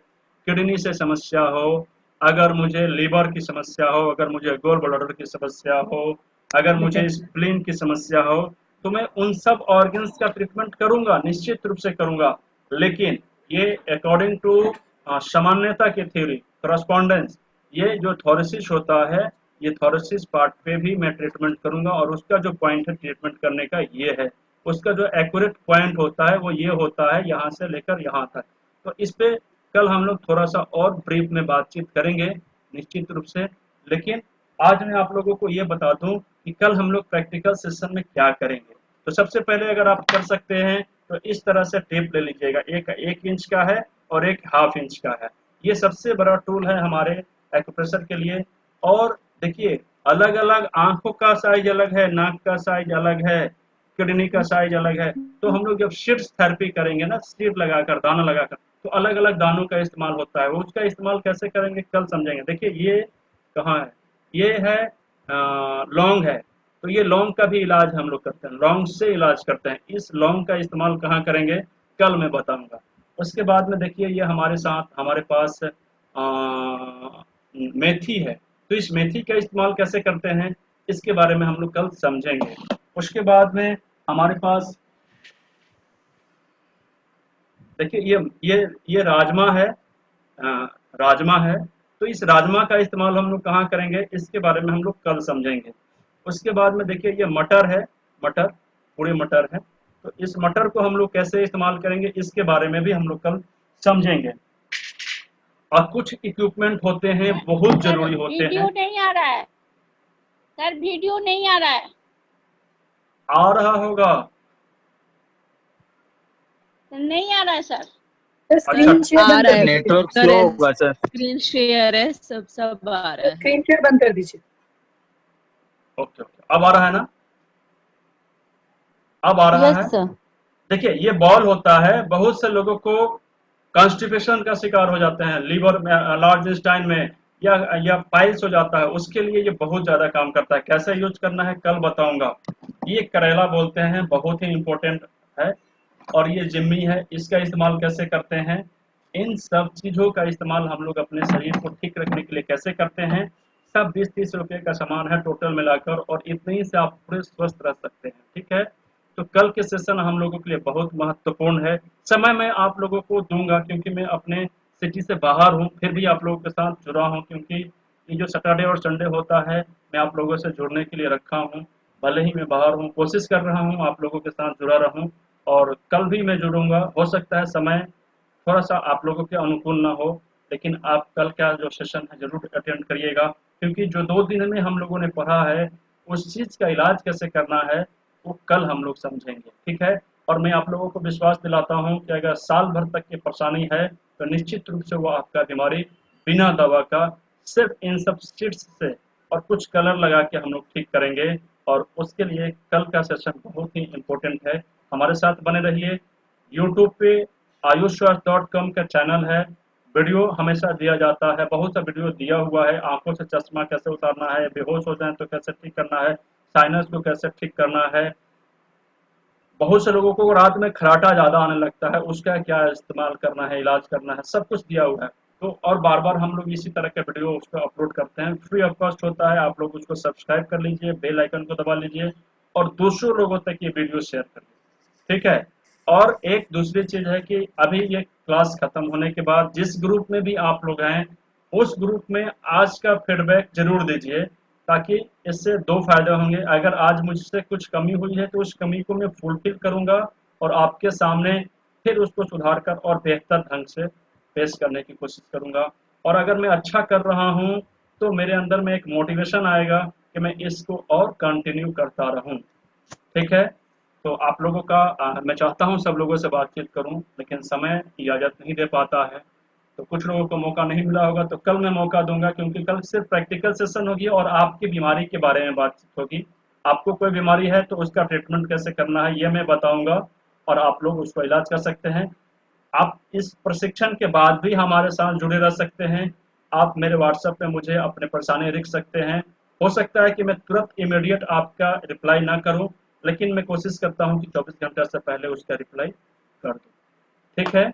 किडनी से समस्या हो, अगर मुझे लीवर की समस्या हो, अगर मुझे गोल ब्लैडर की समस्या हो, अगर मुझे स्प्लीन की समस्या हो, तो मैं उन सब ऑर्गन्स का ट्रीटमेंट करूंगा, निश्चित रूप से करूंगा। लेकिन ये अकॉर्डिंग टू सामान्यता की थ्योरी, करस्पॉन्डेंस, ये जो थोरेसिस होता है ये थोरेसिस पार्ट पे भी मैं ट्रीटमेंट करूंगा और उसका जो पॉइंट है ट्रीटमेंट करने का ये है। उसका जो एक्यूरेट पॉइंट होता है वो ये होता है यहाँ से लेकर यहाँ तक। तो इस पे कल हम लोग थोड़ा सा और ब्रीफ में बातचीत करेंगे निश्चित रूप से। लेकिन आज मैं आप लोगों को ये बता दूं कि कल हम लोग प्रैक्टिकल सेशन में क्या करेंगे। तो सबसे पहले अगर आप कर सकते हैं तो इस तरह से टेप ले लीजिएगा, एक इंच का है और एक ½ इंच का है। ये सबसे बड़ा टूल है हमारे एक्यूप्रेशर के लिए। और देखिए, अलग अलग आंखों का साइज अलग है, नाक का साइज अलग है, किडनी का साइज अलग है। तो हम लोग जब शीट्स थेरेपी करेंगे ना, शीट लगाकर, दाना लगाकर, तो अलग अलग दानों का इस्तेमाल होता है। वो उसका इस्तेमाल कैसे करेंगे कल समझेंगे। देखिए ये कहाँ है, ये है लौंग है। तो ये लौंग का भी इलाज हम लोग करते हैं, लौंग से इलाज करते हैं। इस लौंग का इस्तेमाल कहाँ करेंगे कल मैं बताऊंगा। उसके बाद में देखिए ये हमारे साथ हमारे पास मेथी है। तो इस मेथी का इस्तेमाल कैसे करते हैं इसके बारे में हम लोग कल समझेंगे। उसके बाद में हमारे पास देखिए ये राजमा है, राजमा है। तो इस राजमा का इस्तेमाल हम लोग कहाँ करेंगे इसके बारे में हम लोग कल समझेंगे। उसके बाद में देखिए ये मटर है, मटर, पूरे मटर है। तो इस मटर को हम लोग कैसे इस्तेमाल करेंगे इसके बारे में भी हम लोग कल समझेंगे। और कुछ इक्विपमेंट होते हैं बहुत जरूरी होते हैं। वीडियो नहीं आ रहा है सर, वीडियो नहीं आ रहा है। आ रहा होगा, नहीं आ रहा है सर। स्क्रीन शेयर आ बंद रहा कर है, दीजिए। नेटवर्क स्लो होगा सर। स्क्रीन शेयर है, सब आ रहा है। स्क्रीन शेयर बंद कर दीजिए। ओके ओके, अब आ रहा है ना, अब आ रहा है। Yes sir. देखिए ये बॉल होता है, बहुत से लोगों को कॉन्स्टिपेशन का शिकार हो जाते हैं, लीवर में, लार्ज इंटेस्टाइन में, या पाइल्स हो जाता है, उसके लिए ये बहुत ज्यादा काम करता है। कैसे यूज करना है कल बताऊंगा। ये करेला बोलते हैं, बहुत ही इंपॉर्टेंट है। और ये जिम्मी है, इसका इस्तेमाल कैसे करते हैं, इन सब चीजों का इस्तेमाल हम लोग अपने शरीर को ठीक रखने के लिए कैसे करते हैं। सब 20-30 रुपए का सामान है टोटल मिलाकर, और इतने ही से आप पूरे स्वस्थ रह सकते हैं। ठीक है, तो कल के सेशन हम लोगों के लिए बहुत महत्वपूर्ण है। समय मैं आप लोगों को दूंगा क्योंकि मैं अपने सिटी से बाहर हूँ, फिर भी आप लोगों के साथ जुड़ा हूँ, क्योंकि ये जो सैटरडे और संडे होता है मैं आप लोगों से जुड़ने के लिए रखा हूँ। भले ही मैं बाहर हूँ, कोशिश कर रहा हूँ आप लोगों के साथ जुड़ा रहूँ, और कल भी मैं जुड़ूंगा। हो सकता है समय थोड़ा सा आप लोगों के अनुकूल ना हो, लेकिन आप कल का जो सेशन है जरूर अटेंड करिएगा, क्योंकि जो 2 दिन में हम लोगों ने पढ़ा है उस चीज का इलाज कैसे करना है वो कल हम लोग समझेंगे। ठीक है, और मैं आप लोगों को विश्वास दिलाता हूं कि अगर साल भर तक की परेशानी है तो निश्चित रूप से वो आपका बीमारी बिना दवा का सिर्फ इन सब सीड्स से और कुछ कलर लगा के हम लोग ठीक करेंगे। और उसके लिए कल का सेशन बहुत ही इम्पोर्टेंट है। हमारे साथ बने रहिए। यूट्यूब पे ayushswasth.com का चैनल है, वीडियो हमेशा दिया जाता है, बहुत सा वीडियो दिया हुआ है। आंखों से चश्मा कैसे उतारना है, बेहोश हो जाए तो कैसे ठीक करना है, साइनस को कैसे ठीक करना है, बहुत से लोगों को रात में खराटा ज्यादा आने लगता है, उसका क्या इस्तेमाल करना है, इलाज करना है, सब कुछ दिया हुआ है। तो और बार बार हम लोग इसी तरह के वीडियो उसको अपलोड करते हैं, फ्री ऑफ कॉस्ट होता है। आप लोग उसको सब्सक्राइब कर लीजिए, बेल आइकन को दबा लीजिए और दूसरों लोगों तक ये वीडियो शेयर कर लीजिए। ठीक है, और एक दूसरी चीज है कि अभी ये क्लास खत्म होने के बाद जिस ग्रुप में भी आप लोग हैं उस ग्रुप में आज का फीडबैक जरूर दीजिए, ताकि इससे 2 फायदे होंगे। अगर आज मुझसे कुछ कमी हुई है तो उस कमी को मैं फुलफिल करूंगा और आपके सामने फिर उसको सुधार कर और बेहतर ढंग से पेश करने की कोशिश करूंगा। और अगर मैं अच्छा कर रहा हूं तो मेरे अंदर में एक मोटिवेशन आएगा कि मैं इसको और कंटिन्यू करता रहूं। ठीक है, तो आप लोगों का मैं चाहता हूं सब लोगों से बातचीत करूं, लेकिन समय इजाजत नहीं दे पाता है, तो कुछ लोगों को मौका नहीं मिला होगा। तो कल मैं मौका दूंगा, क्योंकि कल सिर्फ प्रैक्टिकल सेशन होगी और आपकी बीमारी के बारे में बातचीत होगी। आपको कोई बीमारी है तो उसका ट्रीटमेंट कैसे करना है ये मैं बताऊंगा, और आप लोग उसको इलाज कर सकते हैं। आप इस प्रशिक्षण के बाद भी हमारे साथ जुड़े रह सकते हैं। आप मेरे व्हाट्सएप पे मुझे अपने परेशानी लिख सकते हैं। हो सकता है कि मैं तुरंत इमीडिएट आपका रिप्लाई ना करूं, लेकिन मैं कोशिश करता हूं कि 24 घंटे से पहले उसका रिप्लाई कर दूं। ठीक है,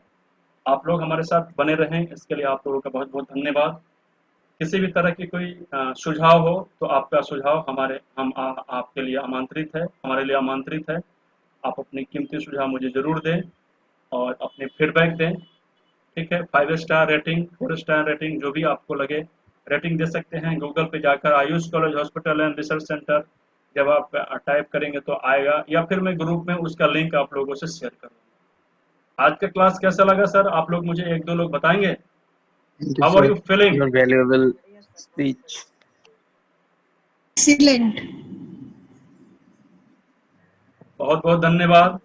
आप लोग हमारे साथ बने रहें, इसके लिए आप लोगों का बहुत बहुत धन्यवाद। किसी भी तरह की कोई सुझाव हो तो आपका सुझाव आपके लिए आमंत्रित है, हमारे लिए आमंत्रित है। आप अपनी कीमती सुझाव मुझे जरूर दें और अपने फीडबैक दें। ठीक है, 5 स्टार रेटिंग, 4 स्टार रेटिंग, जो भी आपको लगे रेटिंग दे सकते हैं। गूगल पे जाकर Ayush college hospital and research centre जब आप टाइप करेंगे तो आएगा, या फिर मैं ग्रुप में उसका लिंक आप लोगों से शेयर करूँगा। आज का क्लास कैसा लगा सर, आप लोग मुझे 1-2 लोग बताएंगे। How are you feeling? Your valuable speech. Excellent. बहुत बहुत धन्यवाद।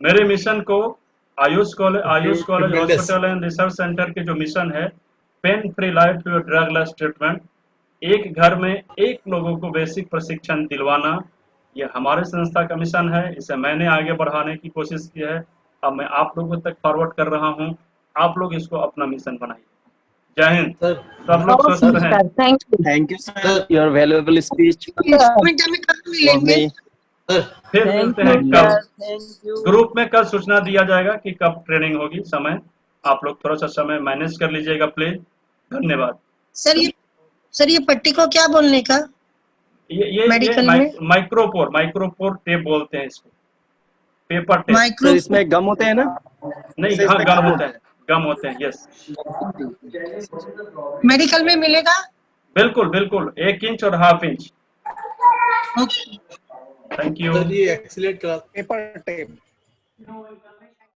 मेरे मिशन को Ayush college hospital and research centre के जो मिशन है, pain free life to drugless treatment, एक घर में 1 लोगों को बेसिक प्रशिक्षण दिलवाना, ये हमारे संस्था का मिशन है। इसे मैंने आगे बढ़ाने की कोशिश की है, अब मैं आप लोगों तक फॉरवर्ड कर रहा हूँ। आप लोग इसको अपना मिशन बनाइए। जय हिंद, सब लोग स्वस्थ रहें। Thank you sir. Your valuable speech. मिलेंगे। फिर मिलते हैं कल। ग्रुप में कल सूचना दिया जाएगा कि कब ट्रेनिंग होगी, समय आप लोग थोड़ा सा समय मैनेज कर लीजिएगा प्लीज। धन्यवाद सर ये पट्टी को क्या बोलने का? ये माइक्रोपोर टेप बोलते हैं इसको, पेपर टेप। सर इसमें गम होते हैं ना? नहीं, हाँ गम होता है, गम होते हैं, यस। मेडिकल में मिलेगा? बिल्कुल बिल्कुल, 1 इंच और 1/2 inch. Thank you. Excellent class. Paper tape.